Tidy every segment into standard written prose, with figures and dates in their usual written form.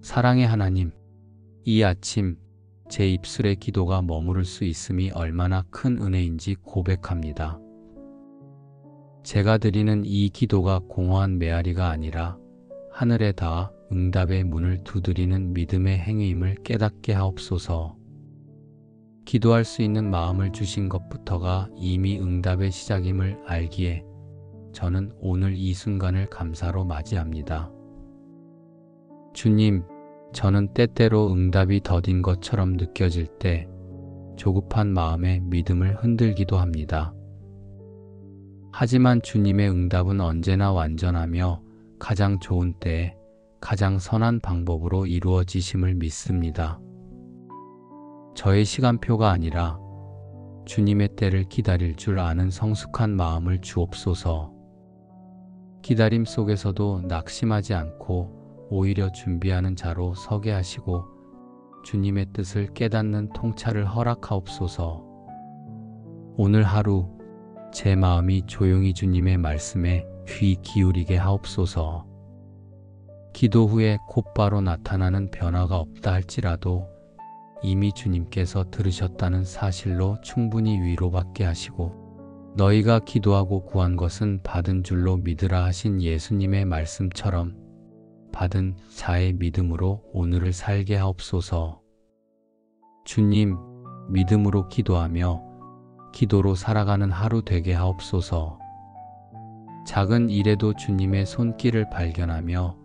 사랑의 하나님, 이 아침 제 입술에 기도가 머무를 수 있음이 얼마나 큰 은혜인지 고백합니다. 제가 드리는 이 기도가 공허한 메아리가 아니라 하늘에 닿아 응답의 문을 두드리는 믿음의 행위임을 깨닫게 하옵소서. 기도할 수 있는 마음을 주신 것부터가 이미 응답의 시작임을 알기에 저는 오늘 이 순간을 감사로 맞이합니다. 주님, 저는 때때로 응답이 더딘 것처럼 느껴질 때 조급한 마음에 믿음을 흔들기도 합니다. 하지만 주님의 응답은 언제나 완전하며 가장 좋은 때에 가장 선한 방법으로 이루어지심을 믿습니다. 저의 시간표가 아니라 주님의 때를 기다릴 줄 아는 성숙한 마음을 주옵소서. 기다림 속에서도 낙심하지 않고 오히려 준비하는 자로 서게 하시고 주님의 뜻을 깨닫는 통찰을 허락하옵소서. 오늘 하루 제 마음이 조용히 주님의 말씀에 귀 기울이게 하옵소서. 기도 후에 곧바로 나타나는 변화가 없다 할지라도 이미 주님께서 들으셨다는 사실로 충분히 위로받게 하시고 너희가 기도하고 구한 것은 받은 줄로 믿으라 하신 예수님의 말씀처럼 받은 자의 믿음으로 오늘을 살게 하옵소서. 주님, 믿음으로 기도하며 기도로 살아가는 하루 되게 하옵소서. 작은 일에도 주님의 손길을 발견하며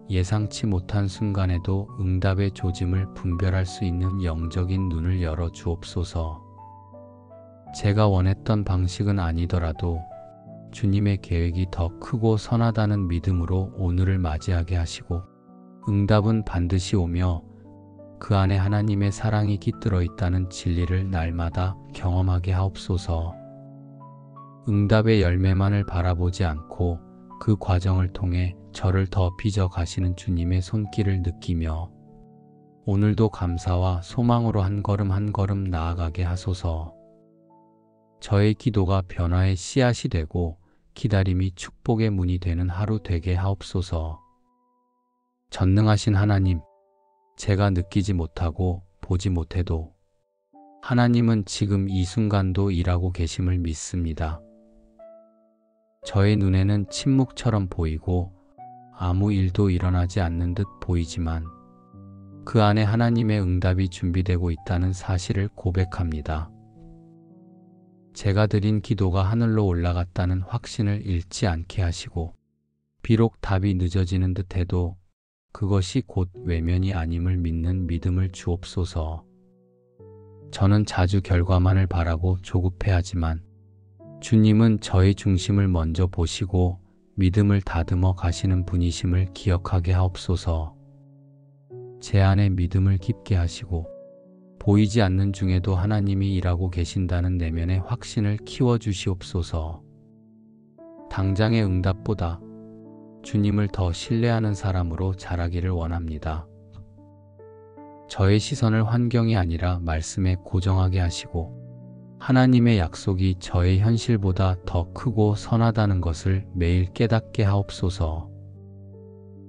예상치 못한 순간에도 응답의 조짐을 분별할 수 있는 영적인 눈을 열어 주옵소서. 제가 원했던 방식은 아니더라도 주님의 계획이 더 크고 선하다는 믿음으로 오늘을 맞이하게 하시고 응답은 반드시 오며 그 안에 하나님의 사랑이 깃들어 있다는 진리를 날마다 경험하게 하옵소서. 응답의 열매만을 바라보지 않고 그 과정을 통해 저를 더 빚어 가시는 주님의 손길을 느끼며 오늘도 감사와 소망으로 한 걸음 한 걸음 나아가게 하소서. 저의 기도가 변화의 씨앗이 되고 기다림이 축복의 문이 되는 하루 되게 하옵소서. 전능하신 하나님, 제가 느끼지 못하고 보지 못해도 하나님은 지금 이 순간도 일하고 계심을 믿습니다. 저의 눈에는 침묵처럼 보이고 아무 일도 일어나지 않는 듯 보이지만 그 안에 하나님의 응답이 준비되고 있다는 사실을 고백합니다. 제가 드린 기도가 하늘로 올라갔다는 확신을 잃지 않게 하시고 비록 답이 늦어지는 듯해도 그것이 곧 외면이 아님을 믿는 믿음을 주옵소서. 저는 자주 결과만을 바라고 조급해하지만 주님은 저의 중심을 먼저 보시고 믿음을 다듬어 가시는 분이심을 기억하게 하옵소서. 제 안에 믿음을 깊게 하시고 보이지 않는 중에도 하나님이 일하고 계신다는 내면의 확신을 키워주시옵소서. 당장의 응답보다 주님을 더 신뢰하는 사람으로 자라기를 원합니다. 저의 시선을 환경이 아니라 말씀에 고정하게 하시고 하나님의 약속이 저의 현실보다 더 크고 선하다는 것을 매일 깨닫게 하옵소서.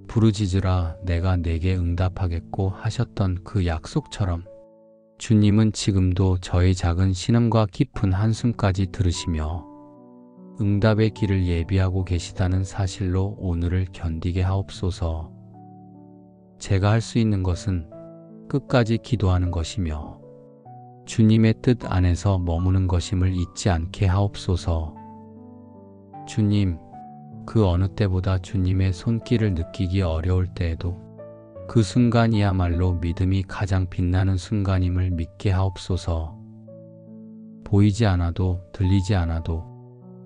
부르짖으라 내가 내게 응답하겠고 하셨던 그 약속처럼 주님은 지금도 저의 작은 신음과 깊은 한숨까지 들으시며 응답의 길을 예비하고 계시다는 사실로 오늘을 견디게 하옵소서. 제가 할 수 있는 것은 끝까지 기도하는 것이며 주님의 뜻 안에서 머무는 것임을 잊지 않게 하옵소서. 주님, 그 어느 때보다 주님의 손길을 느끼기 어려울 때에도 그 순간이야말로 믿음이 가장 빛나는 순간임을 믿게 하옵소서. 보이지 않아도 들리지 않아도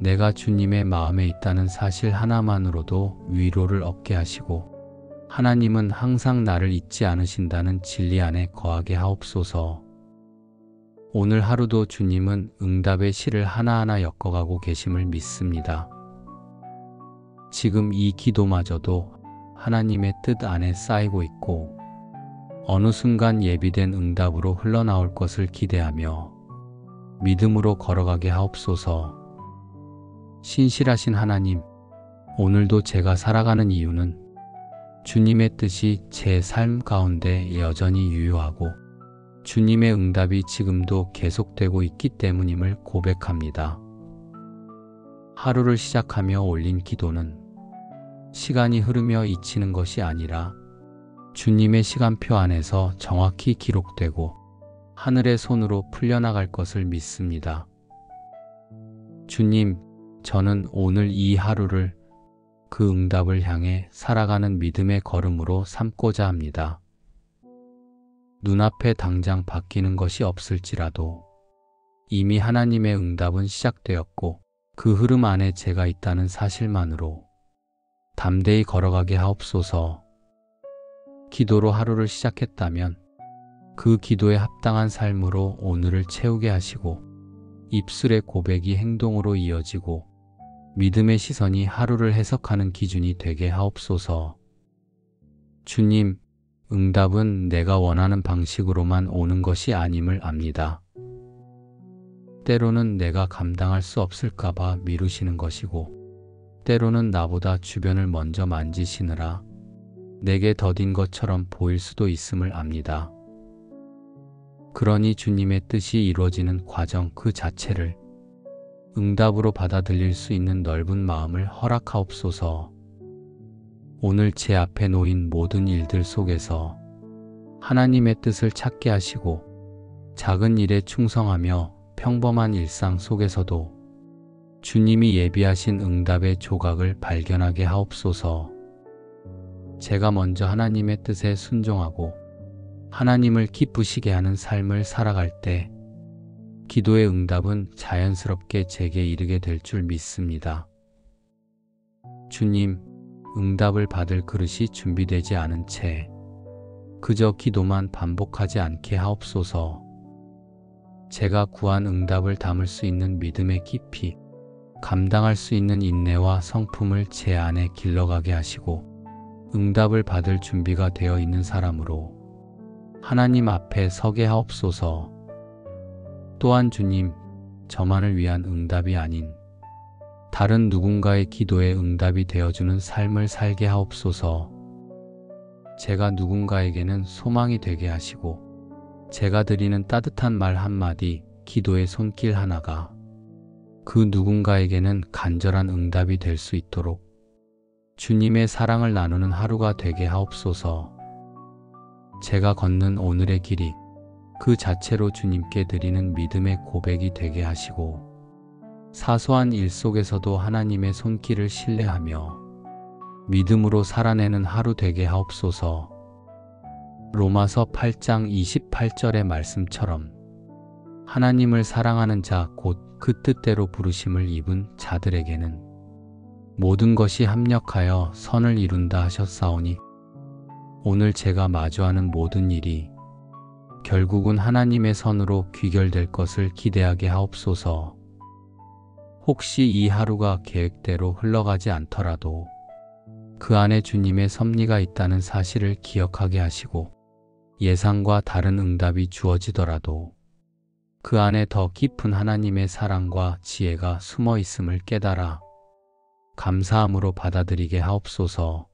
내가 주님의 마음에 있다는 사실 하나만으로도 위로를 얻게 하시고 하나님은 항상 나를 잊지 않으신다는 진리 안에 거하게 하옵소서. 오늘 하루도 주님은 응답의 실을 하나하나 엮어가고 계심을 믿습니다. 지금 이 기도마저도 하나님의 뜻 안에 쌓이고 있고 어느 순간 예비된 응답으로 흘러나올 것을 기대하며 믿음으로 걸어가게 하옵소서. 신실하신 하나님, 오늘도 제가 살아가는 이유는 주님의 뜻이 제 삶 가운데 여전히 유효하고 주님의 응답이 지금도 계속되고 있기 때문임을 고백합니다. 하루를 시작하며 올린 기도는 시간이 흐르며 잊히는 것이 아니라 주님의 시간표 안에서 정확히 기록되고 하늘의 손으로 풀려나갈 것을 믿습니다. 주님, 저는 오늘 이 하루를 그 응답을 향해 살아가는 믿음의 걸음으로 삼고자 합니다. 눈앞에 당장 바뀌는 것이 없을지라도 이미 하나님의 응답은 시작되었고 그 흐름 안에 제가 있다는 사실만으로 담대히 걸어가게 하옵소서. 기도로 하루를 시작했다면 그 기도에 합당한 삶으로 오늘을 채우게 하시고 입술의 고백이 행동으로 이어지고 믿음의 시선이 하루를 해석하는 기준이 되게 하옵소서. 주님, 응답은 내가 원하는 방식으로만 오는 것이 아님을 압니다. 때로는 내가 감당할 수 없을까봐 미루시는 것이고 때로는 나보다 주변을 먼저 만지시느라 내게 더딘 것처럼 보일 수도 있음을 압니다. 그러니 주님의 뜻이 이루어지는 과정 그 자체를 응답으로 받아들일 수 있는 넓은 마음을 허락하옵소서. 오늘 제 앞에 놓인 모든 일들 속에서 하나님의 뜻을 찾게 하시고 작은 일에 충성하며 평범한 일상 속에서도 주님이 예비하신 응답의 조각을 발견하게 하옵소서. 제가 먼저 하나님의 뜻에 순종하고 하나님을 기쁘시게 하는 삶을 살아갈 때 기도의 응답은 자연스럽게 제게 이르게 될 줄 믿습니다. 주님, 응답을 받을 그릇이 준비되지 않은 채 그저 기도만 반복하지 않게 하옵소서. 제가 구한 응답을 담을 수 있는 믿음의 깊이, 감당할 수 있는 인내와 성품을 제 안에 길러가게 하시고 응답을 받을 준비가 되어 있는 사람으로 하나님 앞에 서게 하옵소서. 또한 주님, 저만을 위한 응답이 아닌 다른 누군가의 기도에 응답이 되어주는 삶을 살게 하옵소서. 제가 누군가에게는 소망이 되게 하시고 제가 드리는 따뜻한 말 한마디, 기도의 손길 하나가 그 누군가에게는 간절한 응답이 될 수 있도록 주님의 사랑을 나누는 하루가 되게 하옵소서. 제가 걷는 오늘의 길이 그 자체로 주님께 드리는 믿음의 고백이 되게 하시고 사소한 일 속에서도 하나님의 손길을 신뢰하며 믿음으로 살아내는 하루 되게 하옵소서. 로마서 8장 28절의 말씀처럼 하나님을 사랑하는 자 곧 그 뜻대로 부르심을 입은 자들에게는 모든 것이 합력하여 선을 이룬다 하셨사오니 오늘 제가 마주하는 모든 일이 결국은 하나님의 선으로 귀결될 것을 기대하게 하옵소서. 혹시 이 하루가 계획대로 흘러가지 않더라도 그 안에 주님의 섭리가 있다는 사실을 기억하게 하시고 예상과 다른 응답이 주어지더라도 그 안에 더 깊은 하나님의 사랑과 지혜가 숨어 있음을 깨달아 감사함으로 받아들이게 하옵소서.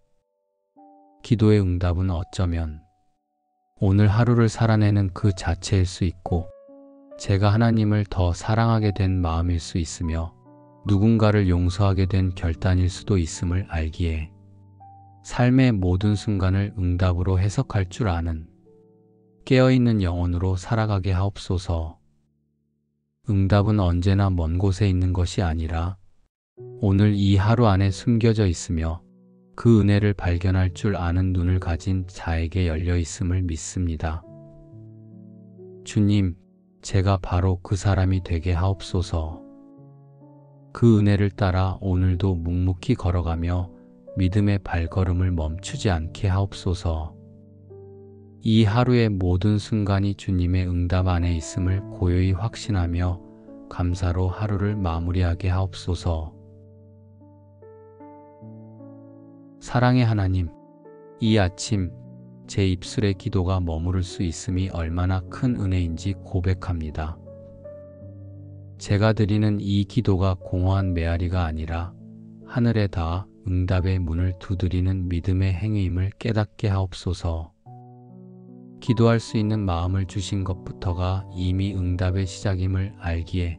기도의 응답은 어쩌면 오늘 하루를 살아내는 그 자체일 수 있고 제가 하나님을 더 사랑하게 된 마음일 수 있으며 누군가를 용서하게 된 결단일 수도 있음을 알기에 삶의 모든 순간을 응답으로 해석할 줄 아는 깨어있는 영혼으로 살아가게 하옵소서. 응답은 언제나 먼 곳에 있는 것이 아니라 오늘 이 하루 안에 숨겨져 있으며 그 은혜를 발견할 줄 아는 눈을 가진 자에게 열려 있음을 믿습니다. 주님, 제가 바로 그 사람이 되게 하옵소서. 그 은혜를 따라 오늘도 묵묵히 걸어가며 믿음의 발걸음을 멈추지 않게 하옵소서. 이 하루의 모든 순간이 주님의 응답 안에 있음을 고요히 확신하며 감사로 하루를 마무리하게 하옵소서. 사랑의 하나님, 이 아침 제 입술의 기도가 머무를 수 있음이 얼마나 큰 은혜인지 고백합니다. 제가 드리는 이 기도가 공허한 메아리가 아니라 하늘에 닿아 응답의 문을 두드리는 믿음의 행위임을 깨닫게 하옵소서. 기도할 수 있는 마음을 주신 것부터가 이미 응답의 시작임을 알기에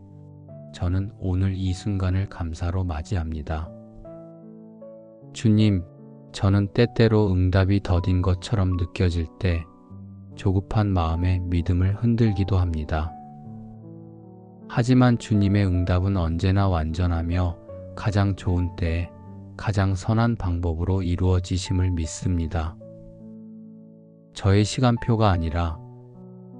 저는 오늘 이 순간을 감사로 맞이합니다. 주님, 저는 때때로 응답이 더딘 것처럼 느껴질 때 조급한 마음에 믿음을 흔들기도 합니다. 하지만 주님의 응답은 언제나 완전하며 가장 좋은 때에 가장 선한 방법으로 이루어지심을 믿습니다. 저의 시간표가 아니라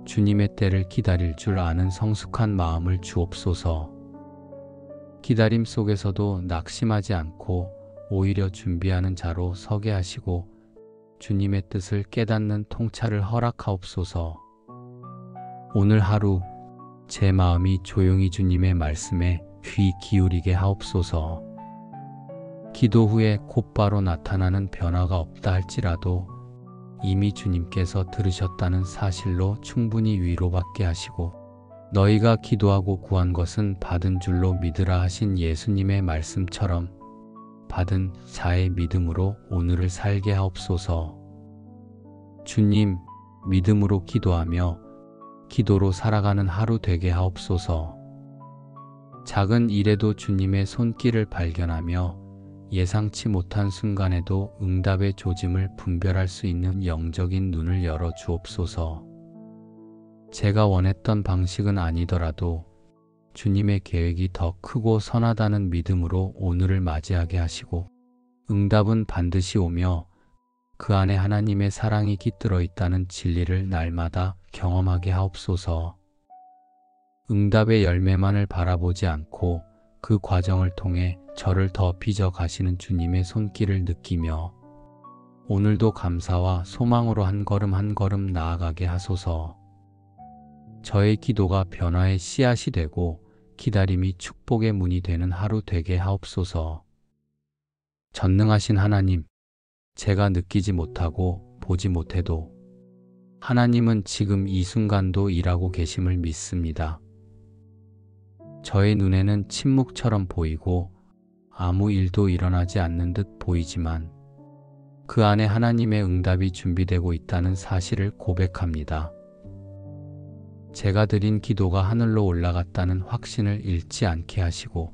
주님의 때를 기다릴 줄 아는 성숙한 마음을 주옵소서. 기다림 속에서도 낙심하지 않고 오히려 준비하는 자로 서게 하시고 주님의 뜻을 깨닫는 통찰을 허락하옵소서. 오늘 하루 제 마음이 조용히 주님의 말씀에 귀 기울이게 하옵소서. 기도 후에 곧바로 나타나는 변화가 없다 할지라도 이미 주님께서 들으셨다는 사실로 충분히 위로받게 하시고 너희가 기도하고 구한 것은 받은 줄로 믿으라 하신 예수님의 말씀처럼 받은 자의 믿음으로 오늘을 살게 하옵소서. 주님, 믿음으로 기도하며 기도로 살아가는 하루 되게 하옵소서. 작은 일에도 주님의 손길을 발견하며 예상치 못한 순간에도 응답의 조짐을 분별할 수 있는 영적인 눈을 열어 주옵소서. 제가 원했던 방식은 아니더라도 주님의 계획이 더 크고 선하다는 믿음으로 오늘을 맞이하게 하시고 응답은 반드시 오며 그 안에 하나님의 사랑이 깃들어 있다는 진리를 날마다 경험하게 하옵소서. 응답의 열매만을 바라보지 않고 그 과정을 통해 저를 더 빚어 가시는 주님의 손길을 느끼며 오늘도 감사와 소망으로 한 걸음 한 걸음 나아가게 하소서. 저의 기도가 변화의 씨앗이 되고 기다림이 축복의 문이 되는 하루 되게 하옵소서. 전능하신 하나님, 제가 느끼지 못하고 보지 못해도 하나님은 지금 이 순간도 일하고 계심을 믿습니다. 저의 눈에는 침묵처럼 보이고 아무 일도 일어나지 않는 듯 보이지만 그 안에 하나님의 응답이 준비되고 있다는 사실을 고백합니다. 제가 드린 기도가 하늘로 올라갔다는 확신을 잃지 않게 하시고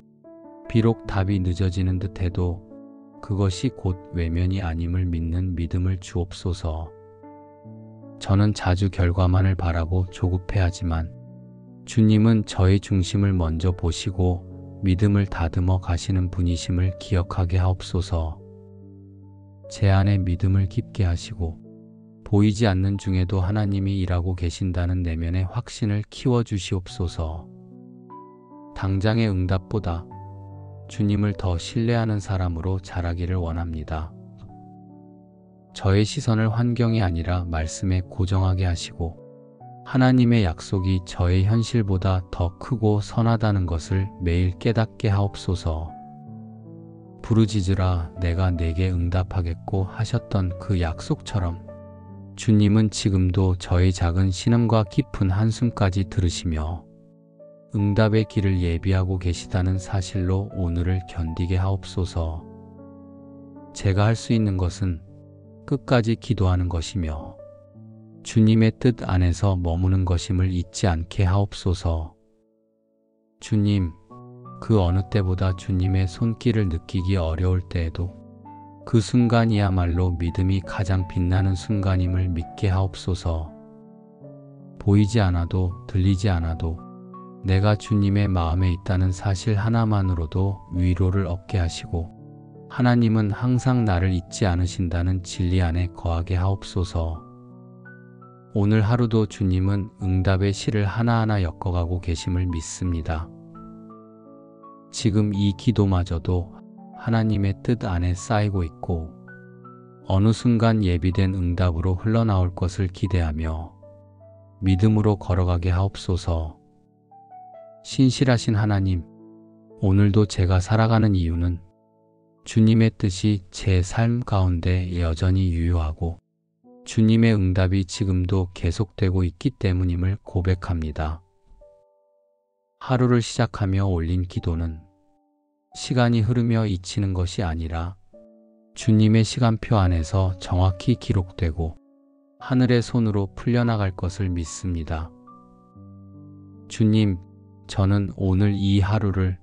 비록 답이 늦어지는 듯해도 그것이 곧 외면이 아님을 믿는 믿음을 주옵소서. 저는 자주 결과만을 바라고 조급해하지만 주님은 저의 중심을 먼저 보시고 믿음을 다듬어 가시는 분이심을 기억하게 하옵소서. 제 안에 믿음을 깊게 하시고 보이지 않는 중에도 하나님이 일하고 계신다는 내면의 확신을 키워주시옵소서. 당장의 응답보다 주님을 더 신뢰하는 사람으로 자라기를 원합니다. 저의 시선을 환경이 아니라 말씀에 고정하게 하시고 하나님의 약속이 저의 현실보다 더 크고 선하다는 것을 매일 깨닫게 하옵소서. 부르짖으라 내가 내게 응답하겠고 하셨던 그 약속처럼 주님은 지금도 저의 작은 신음과 깊은 한숨까지 들으시며 응답의 길을 예비하고 계시다는 사실로 오늘을 견디게 하옵소서. 제가 할 수 있는 것은 끝까지 기도하는 것이며 주님의 뜻 안에서 머무는 것임을 잊지 않게 하옵소서. 주님, 그 어느 때보다 주님의 손길을 느끼기 어려울 때에도 그 순간이야말로 믿음이 가장 빛나는 순간임을 믿게 하옵소서. 보이지 않아도 들리지 않아도 내가 주님의 마음에 있다는 사실 하나만으로도 위로를 얻게 하시고 하나님은 항상 나를 잊지 않으신다는 진리 안에 거하게 하옵소서. 오늘 하루도 주님은 응답의 실을 하나하나 엮어가고 계심을 믿습니다. 지금 이 기도마저도 하나님의 뜻 안에 쌓이고 있고 어느 순간 예비된 응답으로 흘러나올 것을 기대하며 믿음으로 걸어가게 하옵소서. 신실하신 하나님, 오늘도 제가 살아가는 이유는 주님의 뜻이 제 삶 가운데 여전히 유효하고 주님의 응답이 지금도 계속되고 있기 때문임을 고백합니다. 하루를 시작하며 올린 기도는 시간이 흐르며 잊히는 것이 아니라 주님의 시간표 안에서 정확히 기록되고 하늘의 손으로 풀려나갈 것을 믿습니다. 주님, 저는 오늘 이 하루를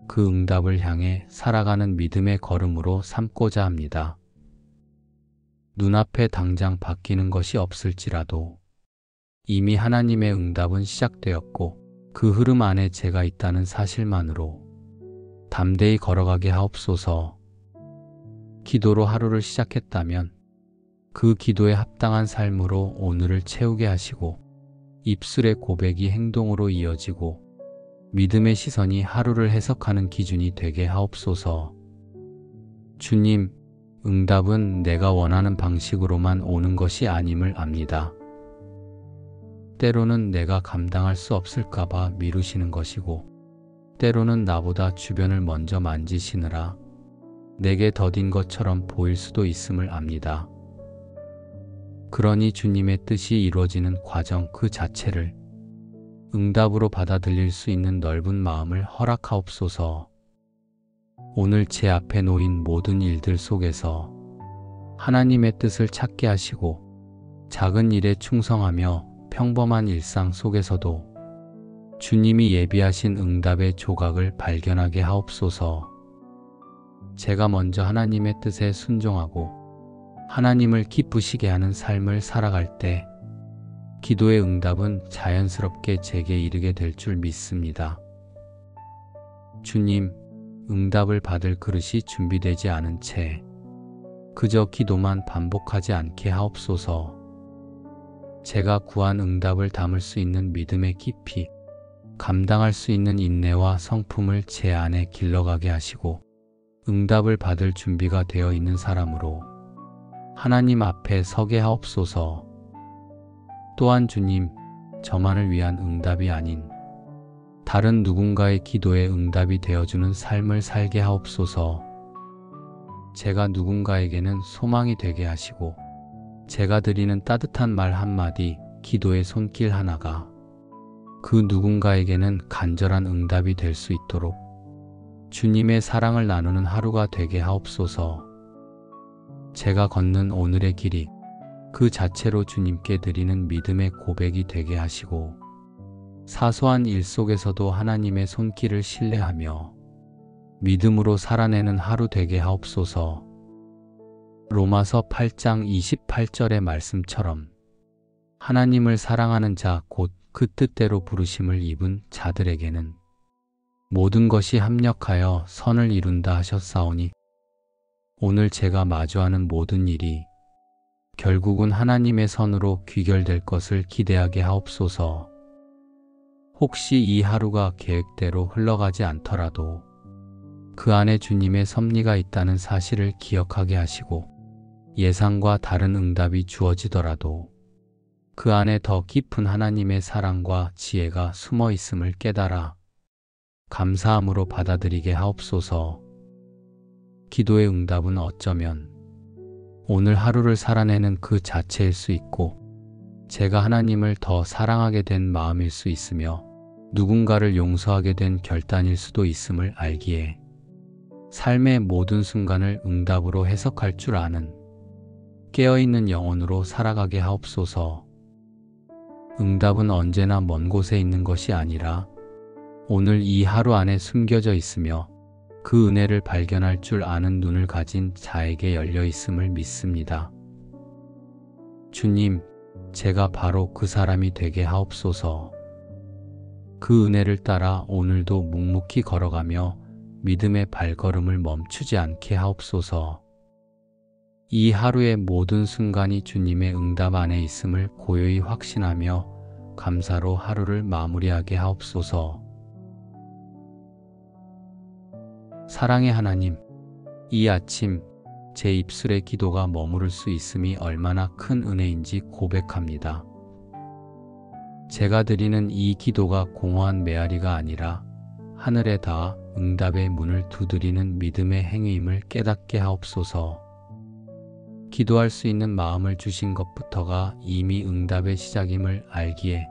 그 응답을 향해 살아가는 믿음의 걸음으로 삼고자 합니다. 눈앞에 당장 바뀌는 것이 없을지라도 이미 하나님의 응답은 시작되었고 그 흐름 안에 제가 있다는 사실만으로 담대히 걸어가게 하옵소서. 기도로 하루를 시작했다면 그 기도에 합당한 삶으로 오늘을 채우게 하시고 입술의 고백이 행동으로 이어지고 믿음의 시선이 하루를 해석하는 기준이 되게 하옵소서. 주님, 응답은 내가 원하는 방식으로만 오는 것이 아님을 압니다. 때로는 내가 감당할 수 없을까봐 미루시는 것이고 때로는 나보다 주변을 먼저 만지시느라 내게 더딘 것처럼 보일 수도 있음을 압니다. 그러니 주님의 뜻이 이루어지는 과정 그 자체를 응답으로 받아들일 수 있는 넓은 마음을 허락하옵소서. 오늘 제 앞에 놓인 모든 일들 속에서 하나님의 뜻을 찾게 하시고 작은 일에 충성하며 평범한 일상 속에서도 주님이 예비하신 응답의 조각을 발견하게 하옵소서. 제가 먼저 하나님의 뜻에 순종하고 하나님을 기쁘시게 하는 삶을 살아갈 때 기도의 응답은 자연스럽게 제게 이르게 될 줄 믿습니다. 주님, 응답을 받을 그릇이 준비되지 않은 채 그저 기도만 반복하지 않게 하옵소서. 제가 구한 응답을 담을 수 있는 믿음의 깊이, 감당할 수 있는 인내와 성품을 제 안에 길러가게 하시고 응답을 받을 준비가 되어 있는 사람으로 하나님 앞에 서게 하옵소서. 또한 주님, 저만을 위한 응답이 아닌 다른 누군가의 기도에 응답이 되어주는 삶을 살게 하옵소서. 제가 누군가에게는 소망이 되게 하시고 제가 드리는 따뜻한 말 한마디, 기도의 손길 하나가 그 누군가에게는 간절한 응답이 될 수 있도록 주님의 사랑을 나누는 하루가 되게 하옵소서. 제가 걷는 오늘의 길이 그 자체로 주님께 드리는 믿음의 고백이 되게 하시고 사소한 일 속에서도 하나님의 손길을 신뢰하며 믿음으로 살아내는 하루 되게 하옵소서. 로마서 8장 28절의 말씀처럼 하나님을 사랑하는 자 곧 그 뜻대로 부르심을 입은 자들에게는 모든 것이 합력하여 선을 이룬다 하셨사오니 오늘 제가 마주하는 모든 일이 결국은 하나님의 선으로 귀결될 것을 기대하게 하옵소서. 혹시 이 하루가 계획대로 흘러가지 않더라도 그 안에 주님의 섭리가 있다는 사실을 기억하게 하시고 예상과 다른 응답이 주어지더라도 그 안에 더 깊은 하나님의 사랑과 지혜가 숨어 있음을 깨달아 감사함으로 받아들이게 하옵소서. 기도의 응답은 어쩌면 오늘 하루를 살아내는 그 자체일 수 있고 제가 하나님을 더 사랑하게 된 마음일 수 있으며 누군가를 용서하게 된 결단일 수도 있음을 알기에 삶의 모든 순간을 응답으로 해석할 줄 아는 깨어있는 영혼으로 살아가게 하옵소서. 응답은 언제나 먼 곳에 있는 것이 아니라 오늘 이 하루 안에 숨겨져 있으며 그 은혜를 발견할 줄 아는 눈을 가진 자에게 열려 있음을 믿습니다. 주님, 제가 바로 그 사람이 되게 하옵소서. 그 은혜를 따라 오늘도 묵묵히 걸어가며 믿음의 발걸음을 멈추지 않게 하옵소서. 이 하루의 모든 순간이 주님의 응답 안에 있음을 고요히 확신하며 감사로 하루를 마무리하게 하옵소서. 사랑의 하나님, 이 아침 제 입술의 기도가 머무를 수 있음이 얼마나 큰 은혜인지 고백합니다. 제가 드리는 이 기도가 공허한 메아리가 아니라 하늘에 닿아 응답의 문을 두드리는 믿음의 행위임을 깨닫게 하옵소서. 기도할 수 있는 마음을 주신 것부터가 이미 응답의 시작임을 알기에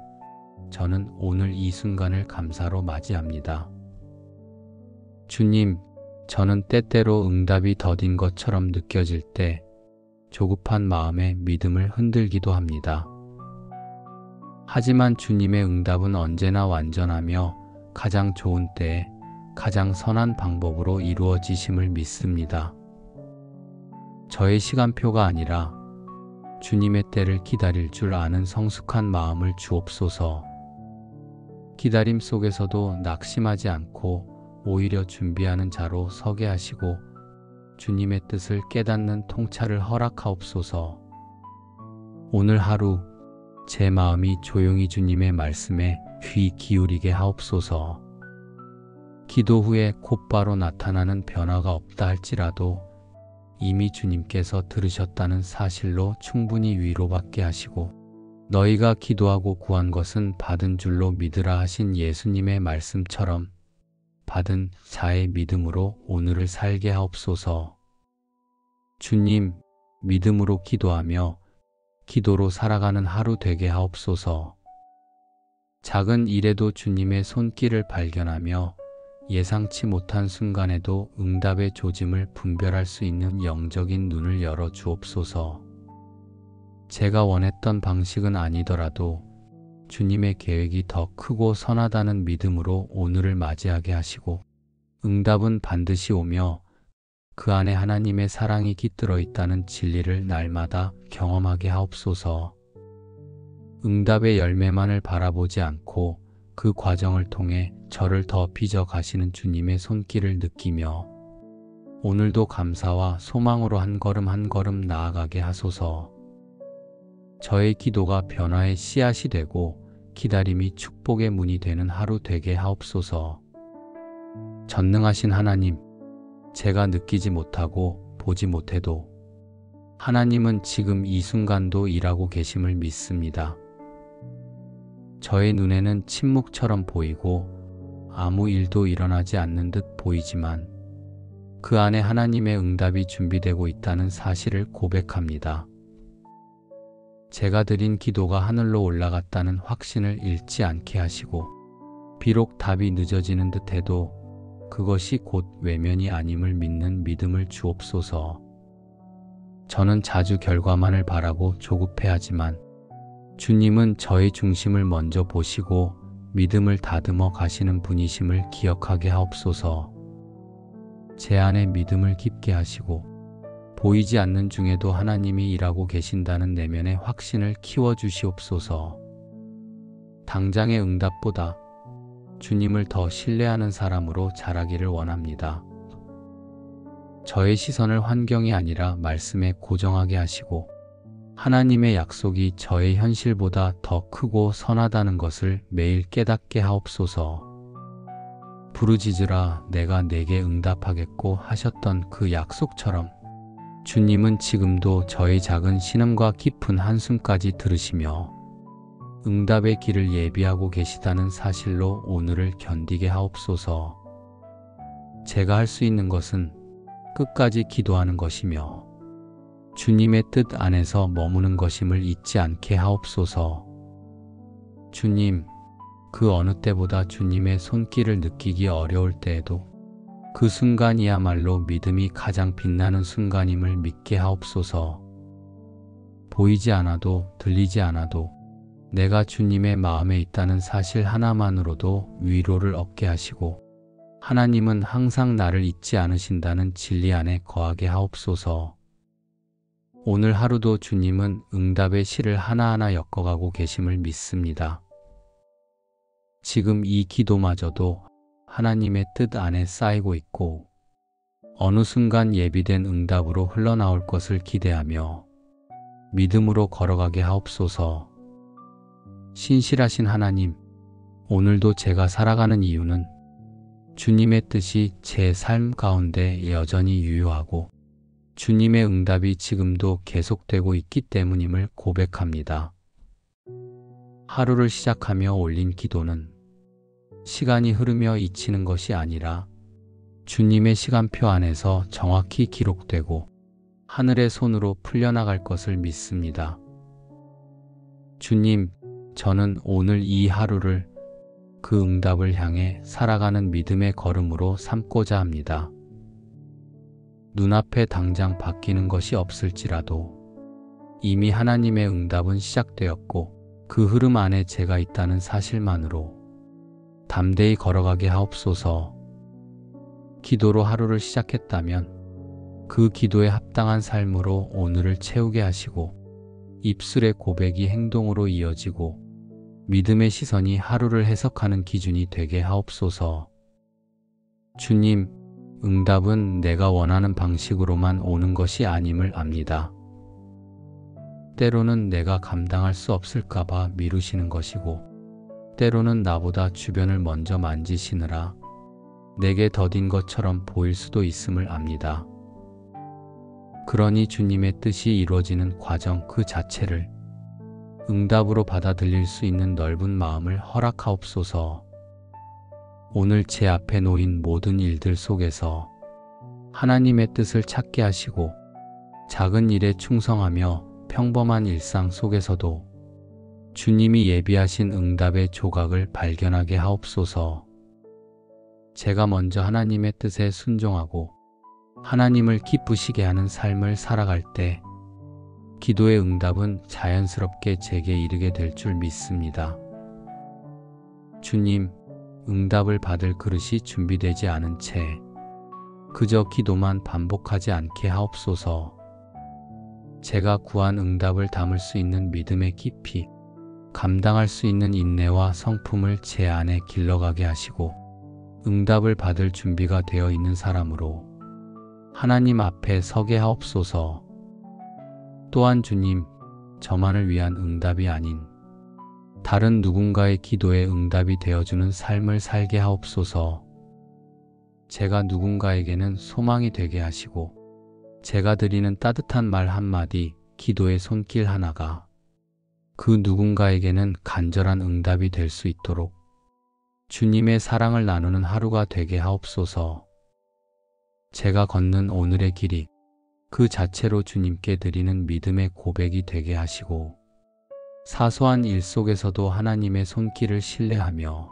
저는 오늘 이 순간을 감사로 맞이합니다. 주님, 저는 때때로 응답이 더딘 것처럼 느껴질 때 조급한 마음에 믿음을 흔들기도 합니다. 하지만 주님의 응답은 언제나 완전하며 가장 좋은 때에 가장 선한 방법으로 이루어지심을 믿습니다. 저의 시간표가 아니라 주님의 때를 기다릴 줄 아는 성숙한 마음을 주옵소서. 기다림 속에서도 낙심하지 않고 오히려 준비하는 자로 서게 하시고 주님의 뜻을 깨닫는 통찰을 허락하옵소서. 오늘 하루 제 마음이 조용히 주님의 말씀에 귀 기울이게 하옵소서. 기도 후에 곧바로 나타나는 변화가 없다 할지라도 이미 주님께서 들으셨다는 사실로 충분히 위로받게 하시고 너희가 기도하고 구한 것은 받은 줄로 믿으라 하신 예수님의 말씀처럼 받은 자의 믿음으로 오늘을 살게 하옵소서. 주님, 믿음으로 기도하며 기도로 살아가는 하루 되게 하옵소서. 작은 일에도 주님의 손길을 발견하며 예상치 못한 순간에도 응답의 조짐을 분별할 수 있는 영적인 눈을 열어 주옵소서. 제가 원했던 방식은 아니더라도 주님의 계획이 더 크고 선하다는 믿음으로 오늘을 맞이하게 하시고 응답은 반드시 오며 그 안에 하나님의 사랑이 깃들어 있다는 진리를 날마다 경험하게 하옵소서. 응답의 열매만을 바라보지 않고 그 과정을 통해 저를 더 빚어 가시는 주님의 손길을 느끼며 오늘도 감사와 소망으로 한 걸음 한 걸음 나아가게 하소서. 저의 기도가 변화의 씨앗이 되고 기다림이 축복의 문이 되는 하루 되게 하옵소서. 전능하신 하나님, 제가 느끼지 못하고 보지 못해도 하나님은 지금 이 순간도 일하고 계심을 믿습니다. 저의 눈에는 침묵처럼 보이고 아무 일도 일어나지 않는 듯 보이지만 그 안에 하나님의 응답이 준비되고 있다는 사실을 고백합니다. 제가 드린 기도가 하늘로 올라갔다는 확신을 잃지 않게 하시고 비록 답이 늦어지는 듯 해도 그것이 곧 외면이 아님을 믿는 믿음을 주옵소서. 저는 자주 결과만을 바라고 조급해하지만 주님은 저의 중심을 먼저 보시고 믿음을 다듬어 가시는 분이심을 기억하게 하옵소서. 제 안에 믿음을 깊게 하시고 보이지 않는 중에도 하나님이 일하고 계신다는 내면의 확신을 키워주시옵소서. 당장의 응답보다 주님을 더 신뢰하는 사람으로 자라기를 원합니다. 저의 시선을 환경이 아니라 말씀에 고정하게 하시고 하나님의 약속이 저의 현실보다 더 크고 선하다는 것을 매일 깨닫게 하옵소서. 부르짖으라 내가 내게 응답하겠고 하셨던 그 약속처럼 주님은 지금도 저의 작은 신음과 깊은 한숨까지 들으시며 응답의 길을 예비하고 계시다는 사실로 오늘을 견디게 하옵소서. 제가 할 수 있는 것은 끝까지 기도하는 것이며 주님의 뜻 안에서 머무는 것임을 잊지 않게 하옵소서. 주님, 그 어느 때보다 주님의 손길을 느끼기 어려울 때에도 그 순간이야말로 믿음이 가장 빛나는 순간임을 믿게 하옵소서. 보이지 않아도 들리지 않아도 내가 주님의 마음에 있다는 사실 하나만으로도 위로를 얻게 하시고 하나님은 항상 나를 잊지 않으신다는 진리 안에 거하게 하옵소서. 오늘 하루도 주님은 응답의 실을 하나하나 엮어가고 계심을 믿습니다. 지금 이 기도마저도 하나님의 뜻 안에 쌓이고 있고 어느 순간 예비된 응답으로 흘러나올 것을 기대하며 믿음으로 걸어가게 하옵소서. 신실하신 하나님, 오늘도 제가 살아가는 이유는 주님의 뜻이 제 삶 가운데 여전히 유효하고 주님의 응답이 지금도 계속되고 있기 때문임을 고백합니다. 하루를 시작하며 올린 기도는 시간이 흐르며 잊히는 것이 아니라 주님의 시간표 안에서 정확히 기록되고 하늘의 손으로 풀려나갈 것을 믿습니다. 주님, 저는 오늘 이 하루를 그 응답을 향해 살아가는 믿음의 걸음으로 삼고자 합니다. 눈앞에 당장 바뀌는 것이 없을지라도 이미 하나님의 응답은 시작되었고 그 흐름 안에 제가 있다는 사실만으로 담대히 걸어가게 하옵소서. 기도로 하루를 시작했다면 그 기도에 합당한 삶으로 오늘을 채우게 하시고 입술의 고백이 행동으로 이어지고 믿음의 시선이 하루를 해석하는 기준이 되게 하옵소서. 주님, 응답은 내가 원하는 방식으로만 오는 것이 아님을 압니다. 때로는 내가 감당할 수 없을까봐 미루시는 것이고 때로는 나보다 주변을 먼저 만지시느라 내게 더딘 것처럼 보일 수도 있음을 압니다. 그러니 주님의 뜻이 이루어지는 과정 그 자체를 응답으로 받아들일 수 있는 넓은 마음을 허락하옵소서. 오늘 제 앞에 놓인 모든 일들 속에서 하나님의 뜻을 찾게 하시고 작은 일에 충성하며 평범한 일상 속에서도 주님이 예비하신 응답의 조각을 발견하게 하옵소서. 제가 먼저 하나님의 뜻에 순종하고 하나님을 기쁘시게 하는 삶을 살아갈 때 기도의 응답은 자연스럽게 제게 이르게 될 줄 믿습니다. 주님, 응답을 받을 그릇이 준비되지 않은 채 그저 기도만 반복하지 않게 하옵소서. 제가 구한 응답을 담을 수 있는 믿음의 깊이, 감당할 수 있는 인내와 성품을 제 안에 길러가게 하시고 응답을 받을 준비가 되어 있는 사람으로 하나님 앞에 서게 하옵소서. 또한 주님, 저만을 위한 응답이 아닌 다른 누군가의 기도에 응답이 되어주는 삶을 살게 하옵소서. 제가 누군가에게는 소망이 되게 하시고 제가 드리는 따뜻한 말 한마디, 기도의 손길 하나가 그 누군가에게는 간절한 응답이 될 수 있도록 주님의 사랑을 나누는 하루가 되게 하옵소서. 제가 걷는 오늘의 길이 그 자체로 주님께 드리는 믿음의 고백이 되게 하시고 사소한 일 속에서도 하나님의 손길을 신뢰하며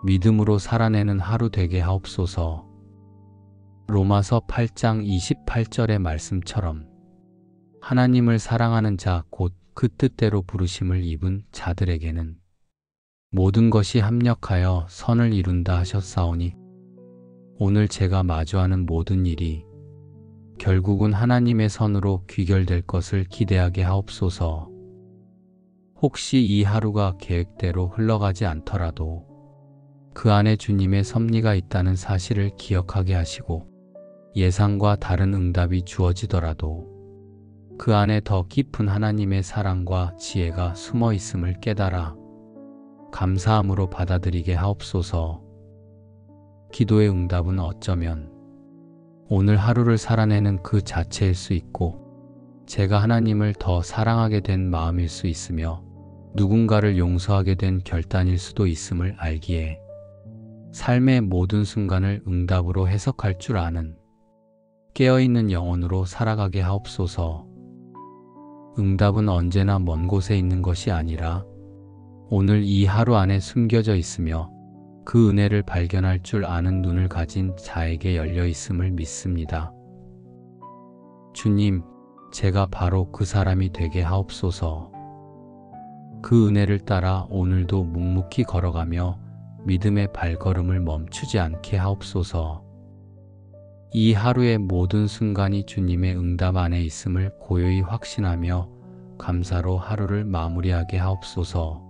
믿음으로 살아내는 하루 되게 하옵소서. 로마서 8장 28절의 말씀처럼 하나님을 사랑하는 자 곧 그 뜻대로 부르심을 입은 자들에게는 모든 것이 합력하여 선을 이룬다 하셨사오니 오늘 제가 마주하는 모든 일이 결국은 하나님의 선으로 귀결될 것을 기대하게 하옵소서. 혹시 이 하루가 계획대로 흘러가지 않더라도 그 안에 주님의 섭리가 있다는 사실을 기억하게 하시고 예상과 다른 응답이 주어지더라도 그 안에 더 깊은 하나님의 사랑과 지혜가 숨어 있음을 깨달아 감사함으로 받아들이게 하옵소서. 기도의 응답은 어쩌면 오늘 하루를 살아내는 그 자체일 수 있고 제가 하나님을 더 사랑하게 된 마음일 수 있으며 누군가를 용서하게 된 결단일 수도 있음을 알기에 삶의 모든 순간을 응답으로 해석할 줄 아는 깨어있는 영혼으로 살아가게 하옵소서. 응답은 언제나 먼 곳에 있는 것이 아니라 오늘 이 하루 안에 숨겨져 있으며 그 은혜를 발견할 줄 아는 눈을 가진 자에게 열려 있음을 믿습니다. 주님, 제가 바로 그 사람이 되게 하옵소서. 그 은혜를 따라 오늘도 묵묵히 걸어가며 믿음의 발걸음을 멈추지 않게 하옵소서. 이 하루의 모든 순간이 주님의 응답 안에 있음을 고요히 확신하며 감사로 하루를 마무리하게 하옵소서.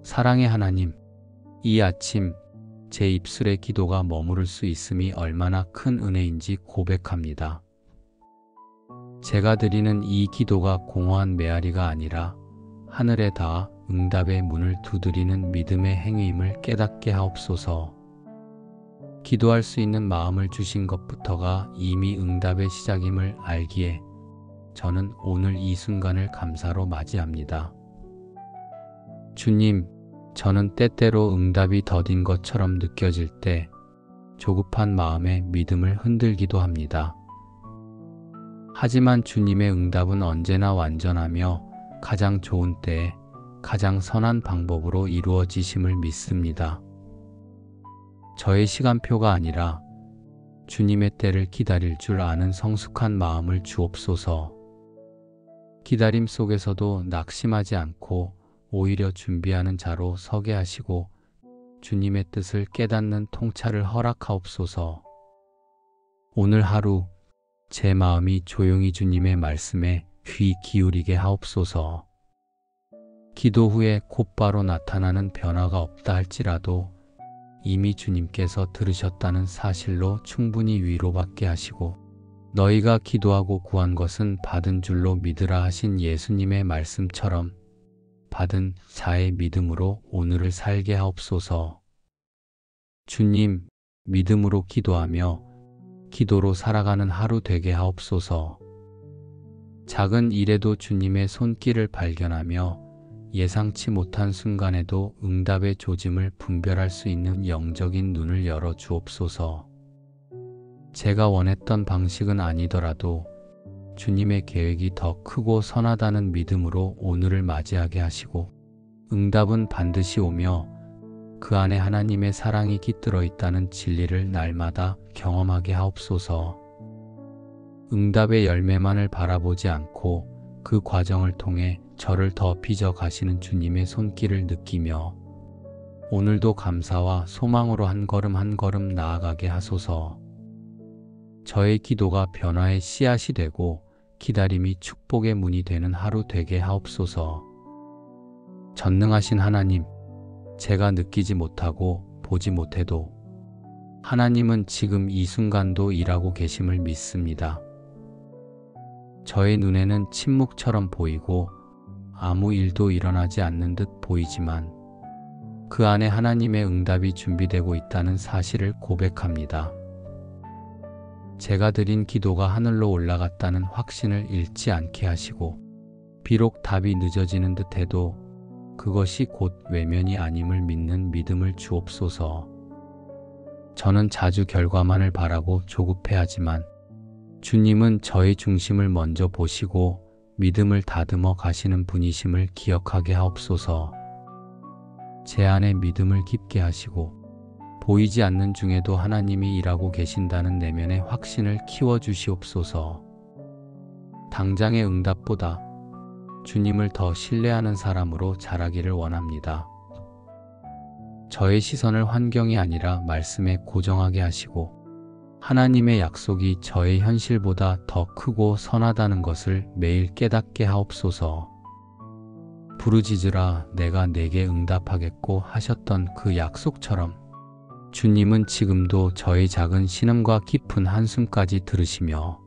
사랑의 하나님, 이 아침 제 입술에 기도가 머무를 수 있음이 얼마나 큰 은혜인지 고백합니다. 제가 드리는 이 기도가 공허한 메아리가 아니라 하늘에 닿아 응답의 문을 두드리는 믿음의 행위임을 깨닫게 하옵소서. 기도할 수 있는 마음을 주신 것부터가 이미 응답의 시작임을 알기에 저는 오늘 이 순간을 감사로 맞이합니다. 주님, 저는 때때로 응답이 더딘 것처럼 느껴질 때 조급한 마음에 믿음을 흔들기도 합니다. 하지만 주님의 응답은 언제나 완전하며 가장 좋은 때에 가장 선한 방법으로 이루어지심을 믿습니다. 저의 시간표가 아니라 주님의 때를 기다릴 줄 아는 성숙한 마음을 주옵소서. 기다림 속에서도 낙심하지 않고 오히려 준비하는 자로 서게 하시고 주님의 뜻을 깨닫는 통찰을 허락하옵소서. 오늘 하루 제 마음이 조용히 주님의 말씀에 귀 기울이게 하옵소서. 기도 후에 곧바로 나타나는 변화가 없다 할지라도 이미 주님께서 들으셨다는 사실로 충분히 위로받게 하시고 너희가 기도하고 구한 것은 받은 줄로 믿으라 하신 예수님의 말씀처럼 받은 자의 믿음으로 오늘을 살게 하옵소서. 주님, 믿음으로 기도하며 기도로 살아가는 하루 되게 하옵소서. 작은 일에도 주님의 손길을 발견하며 예상치 못한 순간에도 응답의 조짐을 분별할 수 있는 영적인 눈을 열어 주옵소서. 제가 원했던 방식은 아니더라도 주님의 계획이 더 크고 선하다는 믿음으로 오늘을 맞이하게 하시고 응답은 반드시 오며 그 안에 하나님의 사랑이 깃들어 있다는 진리를 날마다 경험하게 하옵소서. 응답의 열매만을 바라보지 않고 그 과정을 통해 저를 더 빚어 가시는 주님의 손길을 느끼며 오늘도 감사와 소망으로 한 걸음 한 걸음 나아가게 하소서. 저의 기도가 변화의 씨앗이 되고 기다림이 축복의 문이 되는 하루 되게 하옵소서. 전능하신 하나님, 제가 느끼지 못하고 보지 못해도 하나님은 지금 이 순간도 일하고 계심을 믿습니다. 저의 눈에는 침묵처럼 보이고 아무 일도 일어나지 않는 듯 보이지만 그 안에 하나님의 응답이 준비되고 있다는 사실을 고백합니다. 제가 드린 기도가 하늘로 올라갔다는 확신을 잃지 않게 하시고 비록 답이 늦어지는 듯해도 그것이 곧 외면이 아님을 믿는 믿음을 주옵소서. 저는 자주 결과만을 바라고 조급해하지만 주님은 저의 중심을 먼저 보시고 믿음을 다듬어 가시는 분이심을 기억하게 하옵소서. 제 안에 믿음을 깊게 하시고 보이지 않는 중에도 하나님이 일하고 계신다는 내면의 확신을 키워주시옵소서. 당장의 응답보다 주님을 더 신뢰하는 사람으로 자라기를 원합니다. 저의 시선을 환경이 아니라 말씀에 고정하게 하시고 하나님의 약속이 저의 현실보다 더 크고 선하다는 것을 매일 깨닫게 하옵소서. 부르짖으라 내가 내게 응답하겠고 하셨던 그 약속처럼 주님은 지금도 저의 작은 신음과 깊은 한숨까지 들으시며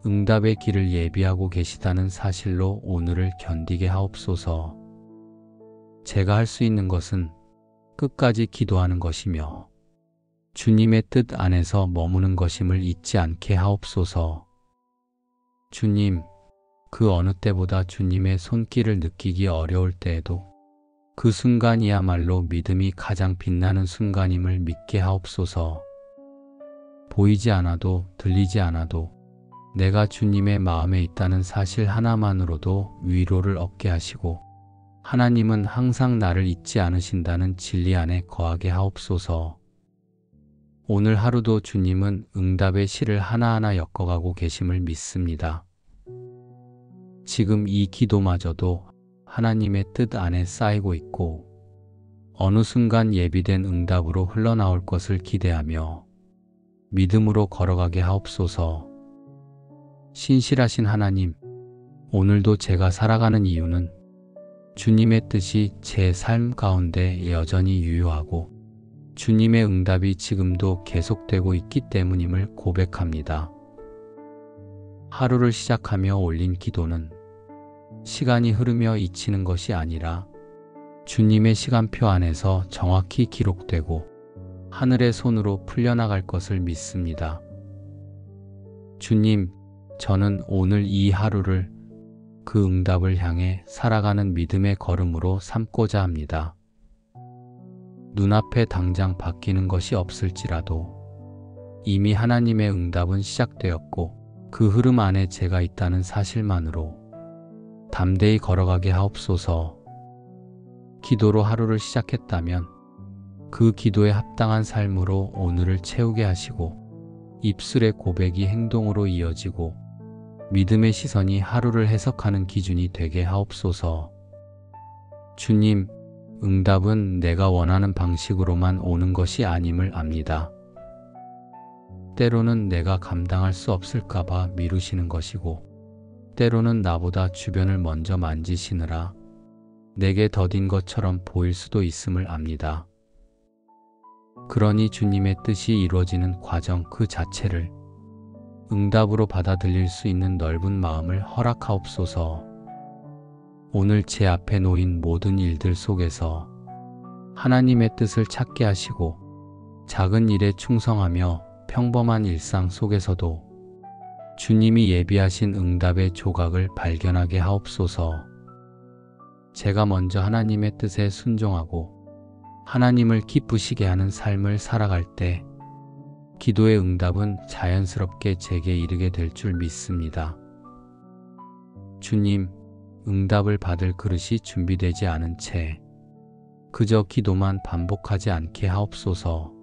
응답의 길을 예비하고 계시다는 사실로 오늘을 견디게 하옵소서. 제가 할 수 있는 것은 끝까지 기도하는 것이며 주님의 뜻 안에서 머무는 것임을 잊지 않게 하옵소서. 주님, 그 어느 때보다 주님의 손길을 느끼기 어려울 때에도 그 순간이야말로 믿음이 가장 빛나는 순간임을 믿게 하옵소서. 보이지 않아도 들리지 않아도 내가 주님의 마음에 있다는 사실 하나만으로도 위로를 얻게 하시고 하나님은 항상 나를 잊지 않으신다는 진리 안에 거하게 하옵소서. 오늘 하루도 주님은 응답의 실을 하나하나 엮어가고 계심을 믿습니다. 지금 이 기도마저도 하나님의 뜻 안에 쌓이고 있고 어느 순간 예비된 응답으로 흘러나올 것을 기대하며 믿음으로 걸어가게 하옵소서. 신실하신 하나님, 오늘도 제가 살아가는 이유는 주님의 뜻이 제 삶 가운데 여전히 유효하고 주님의 응답이 지금도 계속되고 있기 때문임을 고백합니다. 하루를 시작하며 올린 기도는 시간이 흐르며 잊히는 것이 아니라 주님의 시간표 안에서 정확히 기록되고 하늘의 손으로 풀려나갈 것을 믿습니다. 주님, 저는 오늘 이 하루를 그 응답을 향해 살아가는 믿음의 걸음으로 삼고자 합니다. 눈앞에 당장 바뀌는 것이 없을지라도 이미 하나님의 응답은 시작되었고 그 흐름 안에 제가 있다는 사실만으로 담대히 걸어가게 하옵소서. 기도로 하루를 시작했다면 그 기도에 합당한 삶으로 오늘을 채우게 하시고 입술의 고백이 행동으로 이어지고 믿음의 시선이 하루를 해석하는 기준이 되게 하옵소서. 주님, 응답은 내가 원하는 방식으로만 오는 것이 아님을 압니다. 때로는 내가 감당할 수 없을까봐 미루시는 것이고, 때로는 나보다 주변을 먼저 만지시느라 내게 더딘 것처럼 보일 수도 있음을 압니다. 그러니 주님의 뜻이 이루어지는 과정 그 자체를 응답으로 받아들일 수 있는 넓은 마음을 허락하옵소서. 오늘 제 앞에 놓인 모든 일들 속에서 하나님의 뜻을 찾게 하시고 작은 일에 충성하며 평범한 일상 속에서도 주님이 예비하신 응답의 조각을 발견하게 하옵소서. 제가 먼저 하나님의 뜻에 순종하고 하나님을 기쁘시게 하는 삶을 살아갈 때 기도의 응답은 자연스럽게 제게 이르게 될 줄 믿습니다. 주님, 응답을 받을 그릇이 준비되지 않은 채 그저 기도만 반복하지 않게 하옵소서.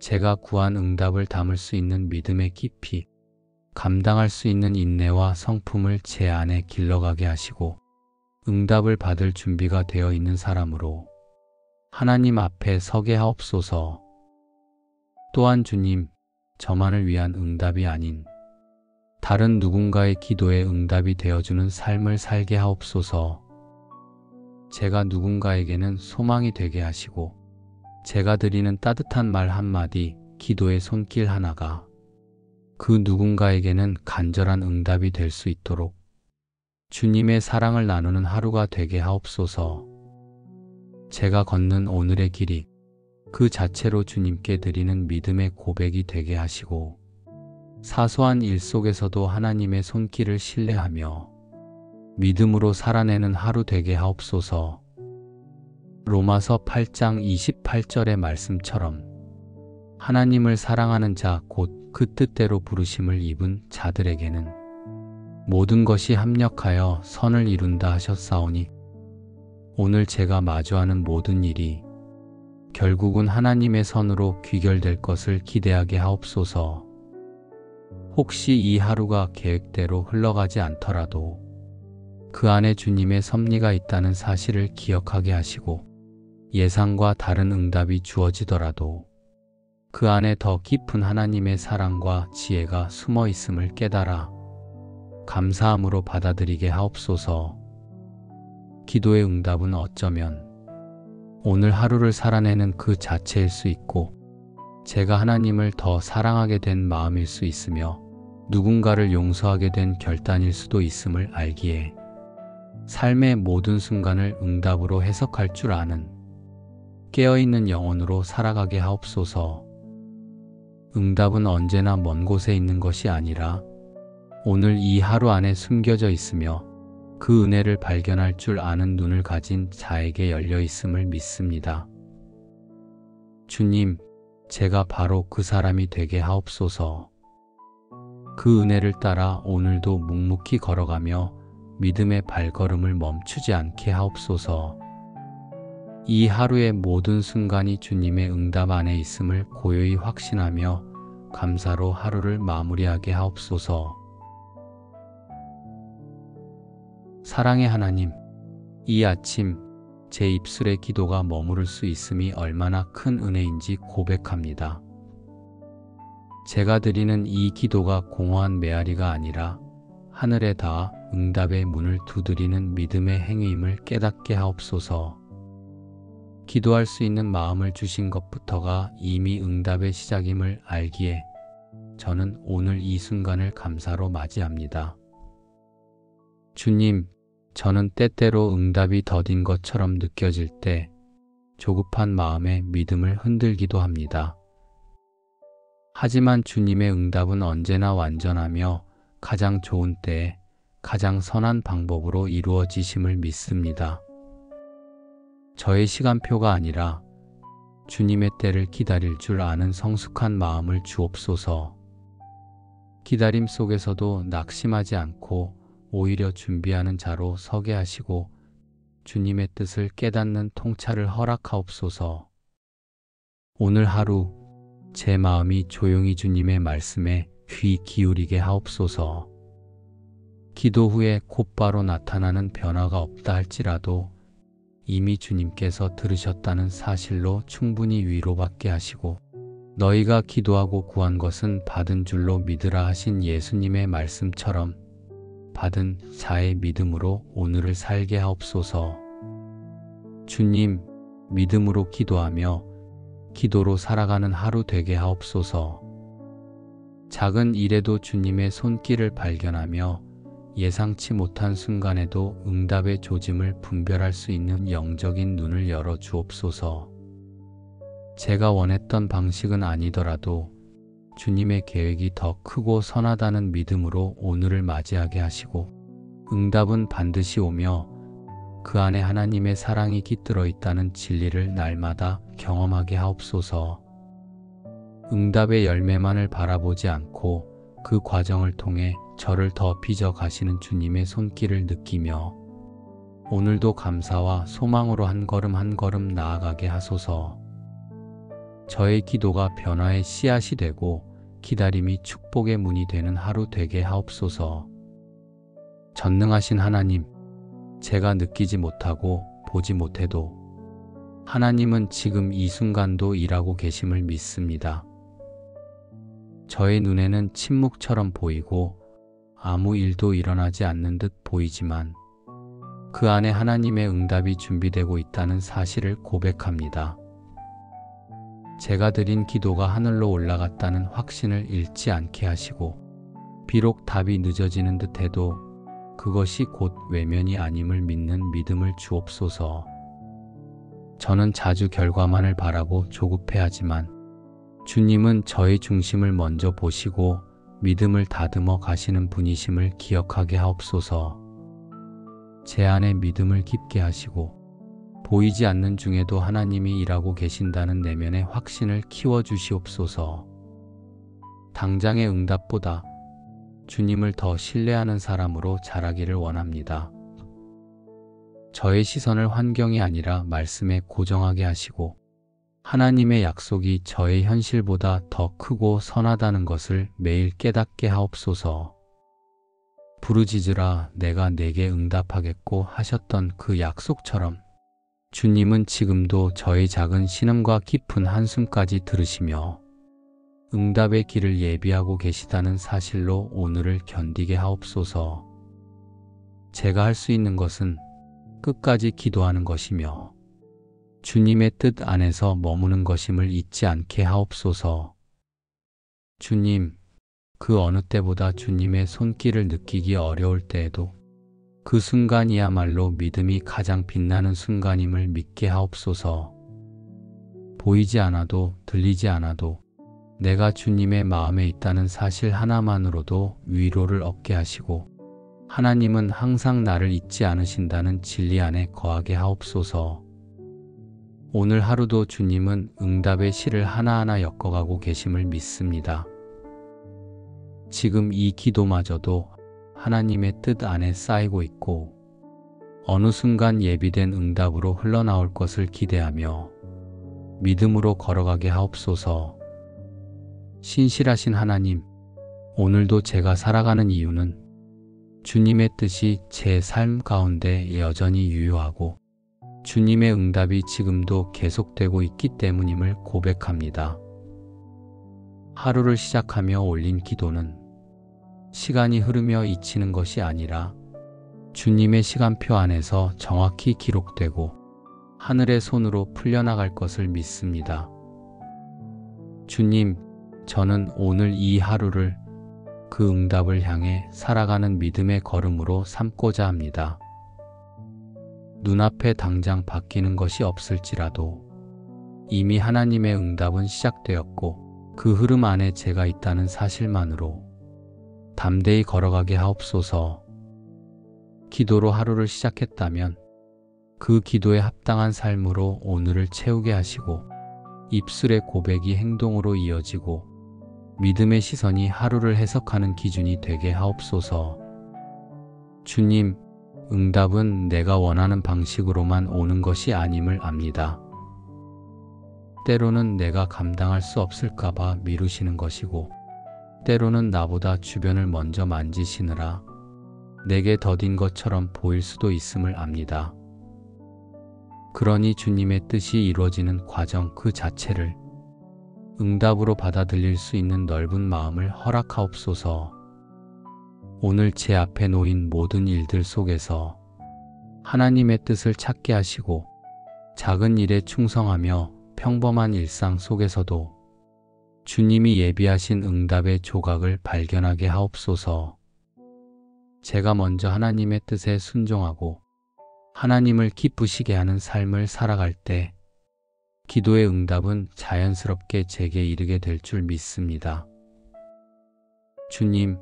제가 구한 응답을 담을 수 있는 믿음의 깊이, 감당할 수 있는 인내와 성품을 제 안에 길러가게 하시고 응답을 받을 준비가 되어 있는 사람으로 하나님 앞에 서게 하옵소서. 또한 주님, 저만을 위한 응답이 아닌 다른 누군가의 기도에 응답이 되어주는 삶을 살게 하옵소서. 제가 누군가에게는 소망이 되게 하시고 제가 드리는 따뜻한 말 한마디, 기도의 손길 하나가 그 누군가에게는 간절한 응답이 될 수 있도록 주님의 사랑을 나누는 하루가 되게 하옵소서. 제가 걷는 오늘의 길이 그 자체로 주님께 드리는 믿음의 고백이 되게 하시고 사소한 일 속에서도 하나님의 손길을 신뢰하며 믿음으로 살아내는 하루 되게 하옵소서. 로마서 8장 28절의 말씀처럼 하나님을 사랑하는 자 곧 그 뜻대로 부르심을 입은 자들에게는 모든 것이 합력하여 선을 이룬다 하셨사오니 오늘 제가 마주하는 모든 일이 결국은 하나님의 선으로 귀결될 것을 기대하게 하옵소서. 혹시 이 하루가 계획대로 흘러가지 않더라도 그 안에 주님의 섭리가 있다는 사실을 기억하게 하시고 예상과 다른 응답이 주어지더라도 그 안에 더 깊은 하나님의 사랑과 지혜가 숨어 있음을 깨달아 감사함으로 받아들이게 하옵소서. 기도의 응답은 어쩌면 오늘 하루를 살아내는 그 자체일 수 있고 제가 하나님을 더 사랑하게 된 마음일 수 있으며 누군가를 용서하게 된 결단일 수도 있음을 알기에 삶의 모든 순간을 응답으로 해석할 줄 아는 깨어있는 영혼으로 살아가게 하옵소서. 응답은 언제나 먼 곳에 있는 것이 아니라 오늘 이 하루 안에 숨겨져 있으며 그 은혜를 발견할 줄 아는 눈을 가진 자에게 열려 있음을 믿습니다. 주님, 제가 바로 그 사람이 되게 하옵소서. 그 은혜를 따라 오늘도 묵묵히 걸어가며 믿음의 발걸음을 멈추지 않게 하옵소서. 이 하루의 모든 순간이 주님의 응답 안에 있음을 고요히 확신하며 감사로 하루를 마무리하게 하옵소서. 사랑의 하나님, 이 아침 제 입술의 기도가 머무를 수 있음이 얼마나 큰 은혜인지 고백합니다. 제가 드리는 이 기도가 공허한 메아리가 아니라 하늘에 닿아 응답의 문을 두드리는 믿음의 행위임을 깨닫게 하옵소서. 기도할 수 있는 마음을 주신 것부터가 이미 응답의 시작임을 알기에 저는 오늘 이 순간을 감사로 맞이합니다. 주님, 저는 때때로 응답이 더딘 것처럼 느껴질 때 조급한 마음에 믿음을 흔들기도 합니다. 하지만 주님의 응답은 언제나 완전하며 가장 좋은 때에 가장 선한 방법으로 이루어지심을 믿습니다. 저의 시간표가 아니라 주님의 때를 기다릴 줄 아는 성숙한 마음을 주옵소서. 기다림 속에서도 낙심하지 않고 오히려 준비하는 자로 서게 하시고 주님의 뜻을 깨닫는 통찰을 허락하옵소서. 오늘 하루 제 마음이 조용히 주님의 말씀에 귀 기울이게 하옵소서. 기도 후에 곧바로 나타나는 변화가 없다 할지라도 이미 주님께서 들으셨다는 사실로 충분히 위로받게 하시고 너희가 기도하고 구한 것은 받은 줄로 믿으라 하신 예수님의 말씀처럼 받은 자의 믿음으로 오늘을 살게 하옵소서. 주님, 믿음으로 기도하며 기도로 살아가는 하루 되게 하옵소서. 작은 일에도 주님의 손길을 발견하며 예상치 못한 순간에도 응답의 조짐을 분별할 수 있는 영적인 눈을 열어 주옵소서. 제가 원했던 방식은 아니더라도 주님의 계획이 더 크고 선하다는 믿음으로 오늘을 맞이하게 하시고 응답은 반드시 오며 그 안에 하나님의 사랑이 깃들어 있다는 진리를 날마다 경험하게 하옵소서. 응답의 열매만을 바라보지 않고 그 과정을 통해 저를 더 빚어 가시는 주님의 손길을 느끼며 오늘도 감사와 소망으로 한 걸음 한 걸음 나아가게 하소서. 저의 기도가 변화의 씨앗이 되고 기다림이 축복의 문이 되는 하루 되게 하옵소서. 전능하신 하나님, 제가 느끼지 못하고 보지 못해도 하나님은 지금 이 순간도 일하고 계심을 믿습니다. 저의 눈에는 침묵처럼 보이고 아무 일도 일어나지 않는 듯 보이지만 그 안에 하나님의 응답이 준비되고 있다는 사실을 고백합니다. 제가 드린 기도가 하늘로 올라갔다는 확신을 잃지 않게 하시고 비록 답이 늦어지는 듯해도 그것이 곧 외면이 아님을 믿는 믿음을 주옵소서. 저는 자주 결과만을 바라고 조급해하지만 주님은 저의 중심을 먼저 보시고 믿음을 다듬어 가시는 분이심을 기억하게 하옵소서. 제 안에 믿음을 깊게 하시고 보이지 않는 중에도 하나님이 일하고 계신다는 내면의 확신을 키워주시옵소서. 당장의 응답보다 주님을 더 신뢰하는 사람으로 자라기를 원합니다. 저의 시선을 환경이 아니라 말씀에 고정하게 하시고 하나님의 약속이 저의 현실보다 더 크고 선하다는 것을 매일 깨닫게 하옵소서. 부르짖으라 내가 내게 응답하겠고 하셨던 그 약속처럼 주님은 지금도 저의 작은 신음과 깊은 한숨까지 들으시며 응답의 길을 예비하고 계시다는 사실로 오늘을 견디게 하옵소서. 제가 할 수 있는 것은 끝까지 기도하는 것이며 주님의 뜻 안에서 머무는 것임을 잊지 않게 하옵소서. 주님, 그 어느 때보다 주님의 손길을 느끼기 어려울 때에도 그 순간이야말로 믿음이 가장 빛나는 순간임을 믿게 하옵소서. 보이지 않아도 들리지 않아도 내가 주님의 마음에 있다는 사실 하나만으로도 위로를 얻게 하시고 하나님은 항상 나를 잊지 않으신다는 진리 안에 거하게 하옵소서. 오늘 하루도 주님은 응답의 실을 하나하나 엮어가고 계심을 믿습니다. 지금 이 기도마저도 하나님의 뜻 안에 쌓이고 있고 어느 순간 예비된 응답으로 흘러나올 것을 기대하며 믿음으로 걸어가게 하옵소서. 신실하신 하나님, 오늘도 제가 살아가는 이유는 주님의 뜻이 제 삶 가운데 여전히 유효하고 주님의 응답이 지금도 계속되고 있기 때문임을 고백합니다. 하루를 시작하며 올린 기도는 시간이 흐르며 잊히는 것이 아니라 주님의 시간표 안에서 정확히 기록되고 하늘의 손으로 풀려나갈 것을 믿습니다. 주님, 저는 오늘 이 하루를 그 응답을 향해 살아가는 믿음의 걸음으로 삼고자 합니다. 눈앞에 당장 바뀌는 것이 없을지라도 이미 하나님의 응답은 시작되었고 그 흐름 안에 제가 있다는 사실만으로 담대히 걸어가게 하옵소서. 기도로 하루를 시작했다면 그 기도에 합당한 삶으로 오늘을 채우게 하시고 입술의 고백이 행동으로 이어지고 믿음의 시선이 하루를 해석하는 기준이 되게 하옵소서. 주님, 응답은 내가 원하는 방식으로만 오는 것이 아님을 압니다. 때로는 내가 감당할 수 없을까봐 미루시는 것이고, 때로는 나보다 주변을 먼저 만지시느라 내게 더딘 것처럼 보일 수도 있음을 압니다. 그러니 주님의 뜻이 이루어지는 과정 그 자체를 응답으로 받아들일 수 있는 넓은 마음을 허락하옵소서. 오늘 제 앞에 놓인 모든 일들 속에서 하나님의 뜻을 찾게 하시고, 작은 일에 충성하며 평범한 일상 속에서도 주님이 예비하신 응답의 조각을 발견하게 하옵소서. 제가 먼저 하나님의 뜻에 순종하고 하나님을 기쁘시게 하는 삶을 살아갈 때 기도의 응답은 자연스럽게 제게 이르게 될 줄 믿습니다. 주님,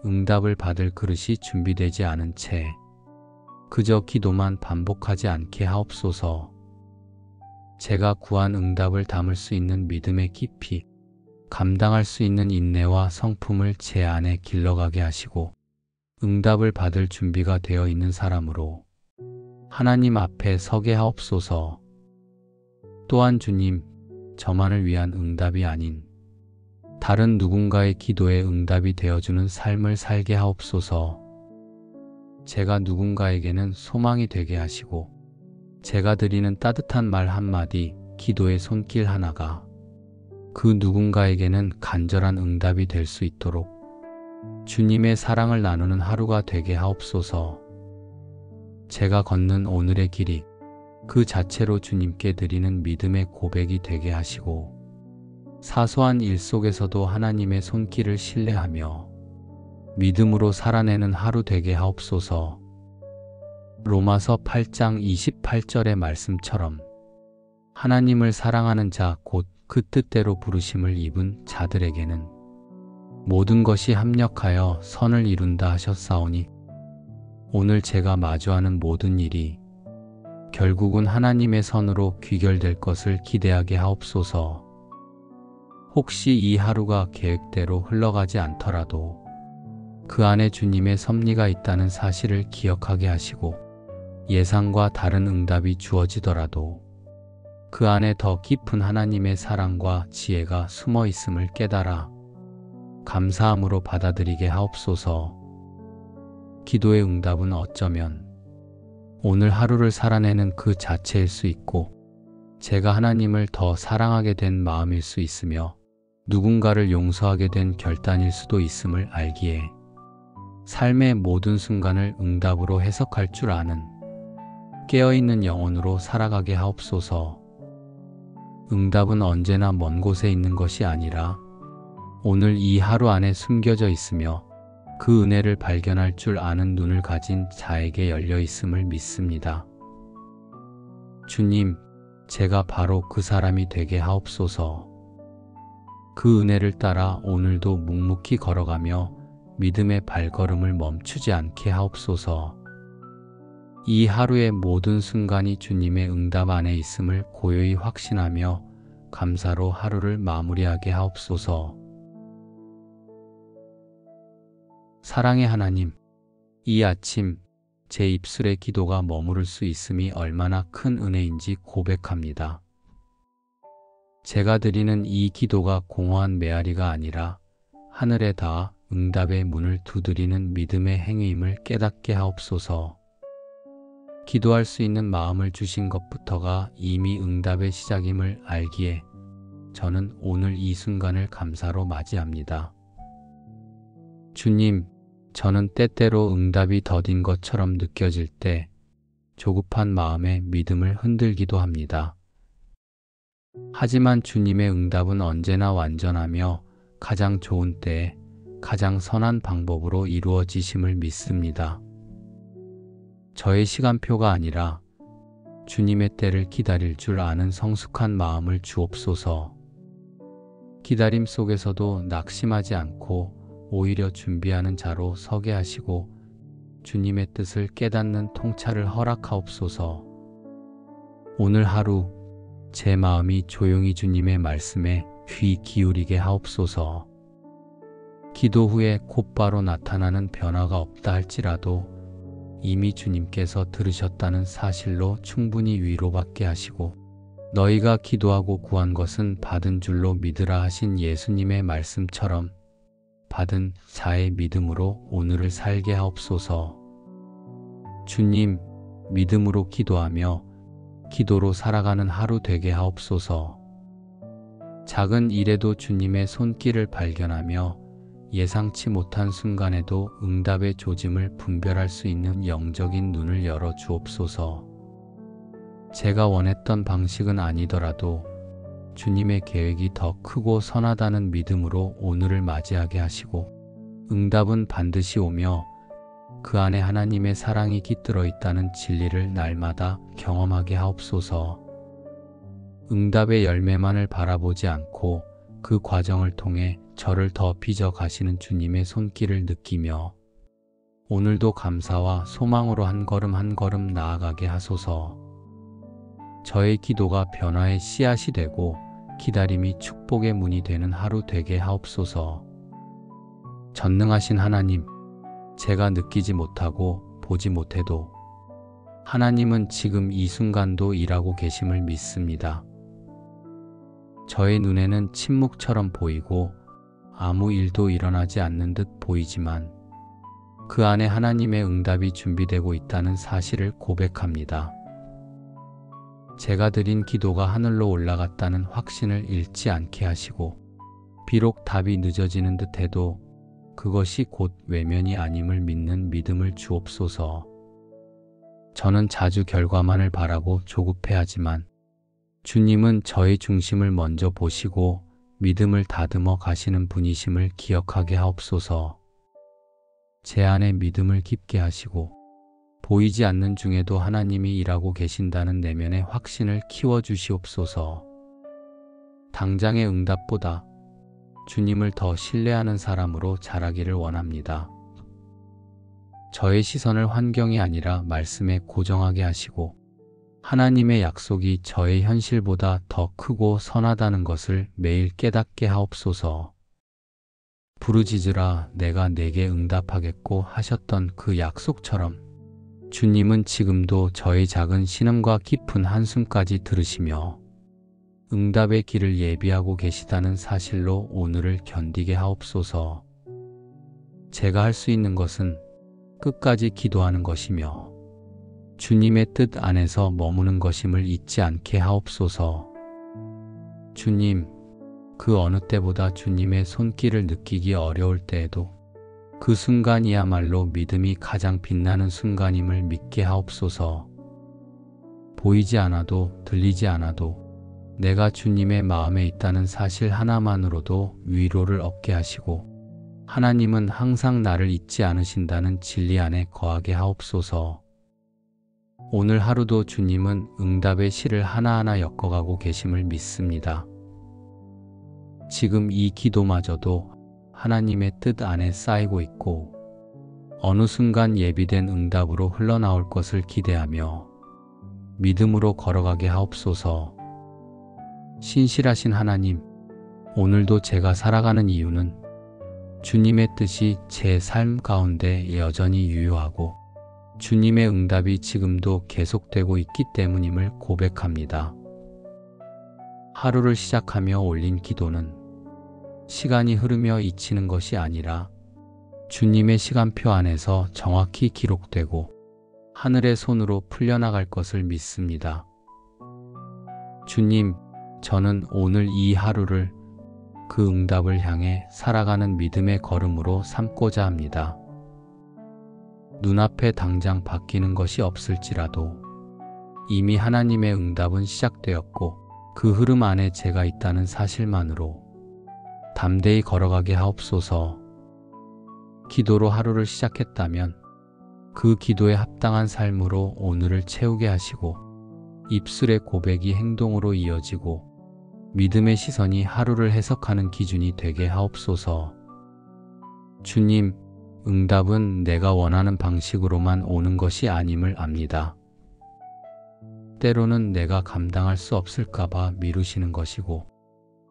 응답을 받을 그릇이 준비되지 않은 채 그저 기도만 반복하지 않게 하옵소서. 제가 구한 응답을 담을 수 있는 믿음의 깊이, 감당할 수 있는 인내와 성품을 제 안에 길러가게 하시고, 응답을 받을 준비가 되어 있는 사람으로 하나님 앞에 서게 하옵소서. 또한 주님, 저만을 위한 응답이 아닌 다른 누군가의 기도에 응답이 되어주는 삶을 살게 하옵소서. 제가 누군가에게는 소망이 되게 하시고, 제가 드리는 따뜻한 말 한마디, 기도의 손길 하나가 그 누군가에게는 간절한 응답이 될 수 있도록 주님의 사랑을 나누는 하루가 되게 하옵소서. 제가 걷는 오늘의 길이 그 자체로 주님께 드리는 믿음의 고백이 되게 하시고, 사소한 일 속에서도 하나님의 손길을 신뢰하며 믿음으로 살아내는 하루 되게 하옵소서. 로마서 8장 28절의 말씀처럼 하나님을 사랑하는 자 곧 그 뜻대로 부르심을 입은 자들에게는 모든 것이 합력하여 선을 이룬다 하셨사오니, 오늘 제가 마주하는 모든 일이 결국은 하나님의 선으로 귀결될 것을 기대하게 하옵소서. 혹시 이 하루가 계획대로 흘러가지 않더라도 그 안에 주님의 섭리가 있다는 사실을 기억하게 하시고, 예상과 다른 응답이 주어지더라도 그 안에 더 깊은 하나님의 사랑과 지혜가 숨어 있음을 깨달아 감사함으로 받아들이게 하옵소서. 기도의 응답은 어쩌면 오늘 하루를 살아내는 그 자체일 수 있고, 제가 하나님을 더 사랑하게 된 마음일 수 있으며 누군가를 용서하게 된 결단일 수도 있음을 알기에 삶의 모든 순간을 응답으로 해석할 줄 아는 깨어있는 영혼으로 살아가게 하옵소서. 응답은 언제나 먼 곳에 있는 것이 아니라 오늘 이 하루 안에 숨겨져 있으며 그 은혜를 발견할 줄 아는 눈을 가진 자에게 열려 있음을 믿습니다. 주님, 제가 바로 그 사람이 되게 하옵소서. 그 은혜를 따라 오늘도 묵묵히 걸어가며 믿음의 발걸음을 멈추지 않게 하옵소서. 이 하루의 모든 순간이 주님의 응답 안에 있음을 고요히 확신하며 감사로 하루를 마무리하게 하옵소서. 사랑의 하나님, 이 아침 제 입술의 기도가 머무를 수 있음이 얼마나 큰 은혜인지 고백합니다. 제가 드리는 이 기도가 공허한 메아리가 아니라 하늘에 닿아 응답의 문을 두드리는 믿음의 행위임을 깨닫게 하옵소서. 기도할 수 있는 마음을 주신 것부터가 이미 응답의 시작임을 알기에 저는 오늘 이 순간을 감사로 맞이합니다. 주님, 저는 때때로 응답이 더딘 것처럼 느껴질 때 조급한 마음에 믿음을 흔들기도 합니다. 하지만 주님의 응답은 언제나 완전하며 가장 좋은 때에 가장 선한 방법으로 이루어지심을 믿습니다. 저의 시간표가 아니라 주님의 때를 기다릴 줄 아는 성숙한 마음을 주옵소서. 기다림 속에서도 낙심하지 않고 오히려 준비하는 자로 서게 하시고 주님의 뜻을 깨닫는 통찰을 허락하옵소서. 오늘 하루 제 마음이 조용히 주님의 말씀에 귀 기울이게 하옵소서. 기도 후에 곧바로 나타나는 변화가 없다 할지라도 이미 주님께서 들으셨다는 사실로 충분히 위로받게 하시고 너희가 기도하고 구한 것은 받은 줄로 믿으라 하신 예수님의 말씀처럼 받은 자의 믿음으로 오늘을 살게 하옵소서. 주님, 믿음으로 기도하며 기도로 살아가는 하루 되게 하옵소서. 작은 일에도 주님의 손길을 발견하며 예상치 못한 순간에도 응답의 조짐을 분별할 수 있는 영적인 눈을 열어 주옵소서. 제가 원했던 방식은 아니더라도 주님의 계획이 더 크고 선하다는 믿음으로 오늘을 맞이하게 하시고, 응답은 반드시 오며 그 안에 하나님의 사랑이 깃들어 있다는 진리를 날마다 경험하게 하옵소서. 응답의 열매만을 바라보지 않고 그 과정을 통해 저를 더 빚어 가시는 주님의 손길을 느끼며 오늘도 감사와 소망으로 한 걸음 한 걸음 나아가게 하소서. 저의 기도가 변화의 씨앗이 되고 기다림이 축복의 문이 되는 하루 되게 하옵소서. 전능하신 하나님, 제가 느끼지 못하고 보지 못해도 하나님은 지금 이 순간도 일하고 계심을 믿습니다. 저의 눈에는 침묵처럼 보이고 아무 일도 일어나지 않는 듯 보이지만 그 안에 하나님의 응답이 준비되고 있다는 사실을 고백합니다. 제가 드린 기도가 하늘로 올라갔다는 확신을 잃지 않게 하시고, 비록 답이 늦어지는 듯해도 그것이 곧 외면이 아님을 믿는 믿음을 주옵소서. 저는 자주 결과만을 바라고 조급해하지만 주님은 저의 중심을 먼저 보시고 믿음을 다듬어 가시는 분이심을 기억하게 하옵소서. 제 안에 믿음을 깊게 하시고 보이지 않는 중에도 하나님이 일하고 계신다는 내면의 확신을 키워주시옵소서. 당장의 응답보다 주님을 더 신뢰하는 사람으로 자라기를 원합니다. 저의 시선을 환경이 아니라 말씀에 고정하게 하시고 하나님의 약속이 저의 현실보다 더 크고 선하다는 것을 매일 깨닫게 하옵소서. 부르짖으라 내가 내게 응답하겠고 하셨던 그 약속처럼 주님은 지금도 저의 작은 신음과 깊은 한숨까지 들으시며 응답의 길을 예비하고 계시다는 사실로 오늘을 견디게 하옵소서. 제가 할 수 있는 것은 끝까지 기도하는 것이며 주님의 뜻 안에서 머무는 것임을 잊지 않게 하옵소서. 주님, 그 어느 때보다 주님의 손길을 느끼기 어려울 때에도 그 순간이야말로 믿음이 가장 빛나는 순간임을 믿게 하옵소서. 보이지 않아도 들리지 않아도 내가 주님의 마음에 있다는 사실 하나만으로도 위로를 얻게 하시고 하나님은 항상 나를 잊지 않으신다는 진리 안에 거하게 하옵소서. 오늘 하루도 주님은 응답의 실을 하나하나 엮어가고 계심을 믿습니다. 지금 이 기도마저도 하나님의 뜻 안에 쌓이고 있고 어느 순간 예비된 응답으로 흘러나올 것을 기대하며 믿음으로 걸어가게 하옵소서. 신실하신 하나님, 오늘도 제가 살아가는 이유는 주님의 뜻이 제 삶 가운데 여전히 유효하고 주님의 응답이 지금도 계속되고 있기 때문임을 고백합니다. 하루를 시작하며 올린 기도는 시간이 흐르며 잊히는 것이 아니라 주님의 시간표 안에서 정확히 기록되고 하늘의 손으로 풀려나갈 것을 믿습니다. 주님, 저는 오늘 이 하루를 그 응답을 향해 살아가는 믿음의 걸음으로 삼고자 합니다. 눈앞에 당장 바뀌는 것이 없을지라도 이미 하나님의 응답은 시작되었고 그 흐름 안에 제가 있다는 사실만으로 담대히 걸어가게 하옵소서. 기도로 하루를 시작했다면 그 기도에 합당한 삶으로 오늘을 채우게 하시고 입술의 고백이 행동으로 이어지고 믿음의 시선이 하루를 해석하는 기준이 되게 하옵소서. 주님, 응답은 내가 원하는 방식으로만 오는 것이 아님을 압니다. 때로는 내가 감당할 수 없을까봐 미루시는 것이고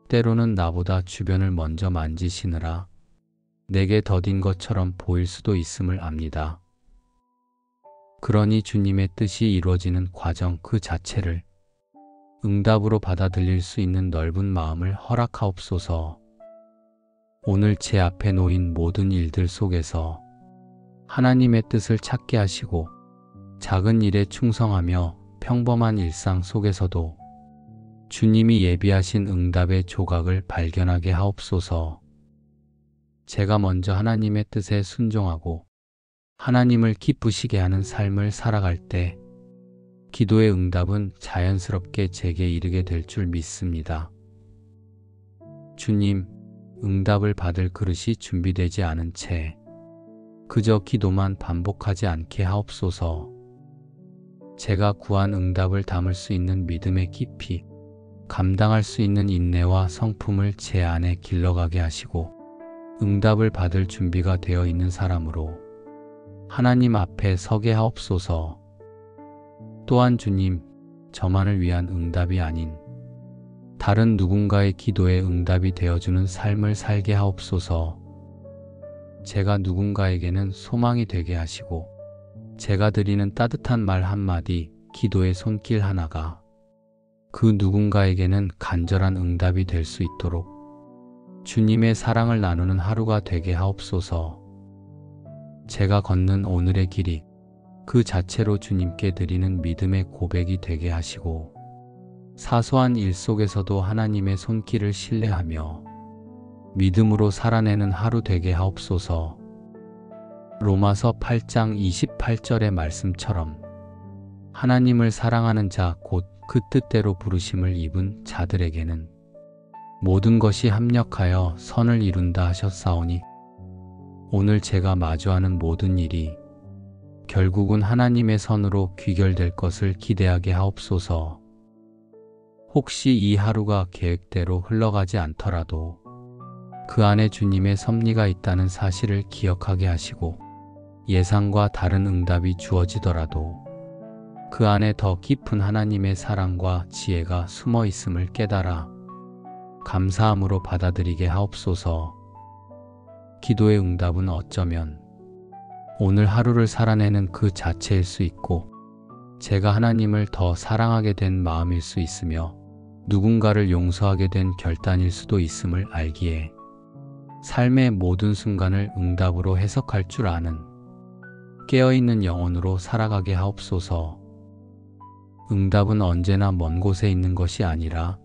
때로는 나보다 주변을 먼저 만지시느라 내게 더딘 것처럼 보일 수도 있음을 압니다. 그러니 주님의 뜻이 이루어지는 과정 그 자체를 응답으로 받아들일 수 있는 넓은 마음을 허락하옵소서. 오늘 제 앞에 놓인 모든 일들 속에서 하나님의 뜻을 찾게 하시고 작은 일에 충성하며 평범한 일상 속에서도 주님이 예비하신 응답의 조각을 발견하게 하옵소서. 제가 먼저 하나님의 뜻에 순종하고 하나님을 기쁘시게 하는 삶을 살아갈 때 기도의 응답은 자연스럽게 제게 이르게 될 줄 믿습니다. 주님, 응답을 받을 그릇이 준비되지 않은 채 그저 기도만 반복하지 않게 하옵소서. 제가 구한 응답을 담을 수 있는 믿음의 깊이, 감당할 수 있는 인내와 성품을 제 안에 길러가게 하시고 응답을 받을 준비가 되어 있는 사람으로 하나님 앞에 서게 하옵소서. 또한 주님, 저만을 위한 응답이 아닌 다른 누군가의 기도에 응답이 되어주는 삶을 살게 하옵소서. 제가 누군가에게는 소망이 되게 하시고 제가 드리는 따뜻한 말 한마디, 기도의 손길 하나가 그 누군가에게는 간절한 응답이 될 수 있도록 주님의 사랑을 나누는 하루가 되게 하옵소서. 제가 걷는 오늘의 길이 그 자체로 주님께 드리는 믿음의 고백이 되게 하시고 사소한 일 속에서도 하나님의 손길을 신뢰하며 믿음으로 살아내는 하루 되게 하옵소서. 로마서 8장 28절의 말씀처럼 하나님을 사랑하는 자 곧 그 뜻대로 부르심을 입은 자들에게는 모든 것이 합력하여 선을 이룬다 하셨사오니 오늘 제가 마주하는 모든 일이 결국은 하나님의 선으로 귀결될 것을 기대하게 하옵소서. 혹시 이 하루가 계획대로 흘러가지 않더라도 그 안에 주님의 섭리가 있다는 사실을 기억하게 하시고 예상과 다른 응답이 주어지더라도 그 안에 더 깊은 하나님의 사랑과 지혜가 숨어 있음을 깨달아 감사함으로 받아들이게 하옵소서. 기도의 응답은 어쩌면 오늘 하루를 살아내는 그 자체일 수 있고 제가 하나님을 더 사랑하게 된 마음일 수 있으며 누군가를 용서하게 된 결단일 수도 있음을 알기에 삶의 모든 순간을 응답으로 해석할 줄 아는 깨어있는 영혼으로 살아가게 하옵소서. 응답은 언제나 먼 곳에 있는 것이 아니라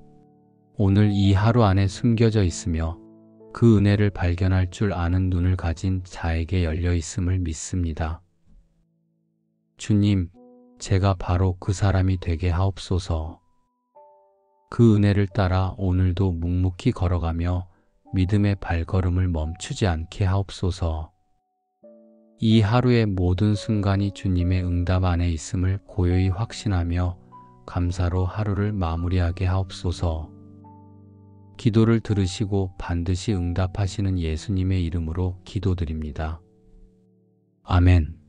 오늘 이 하루 안에 숨겨져 있으며 그 은혜를 발견할 줄 아는 눈을 가진 자에게 열려 있음을 믿습니다. 주님, 제가 바로 그 사람이 되게 하옵소서. 그 은혜를 따라 오늘도 묵묵히 걸어가며 믿음의 발걸음을 멈추지 않게 하옵소서. 이 하루의 모든 순간이 주님의 응답 안에 있음을 고요히 확신하며 감사로 하루를 마무리하게 하옵소서. 기도를 들으시고 반드시 응답하시는 예수님의 이름으로 기도드립니다. 아멘.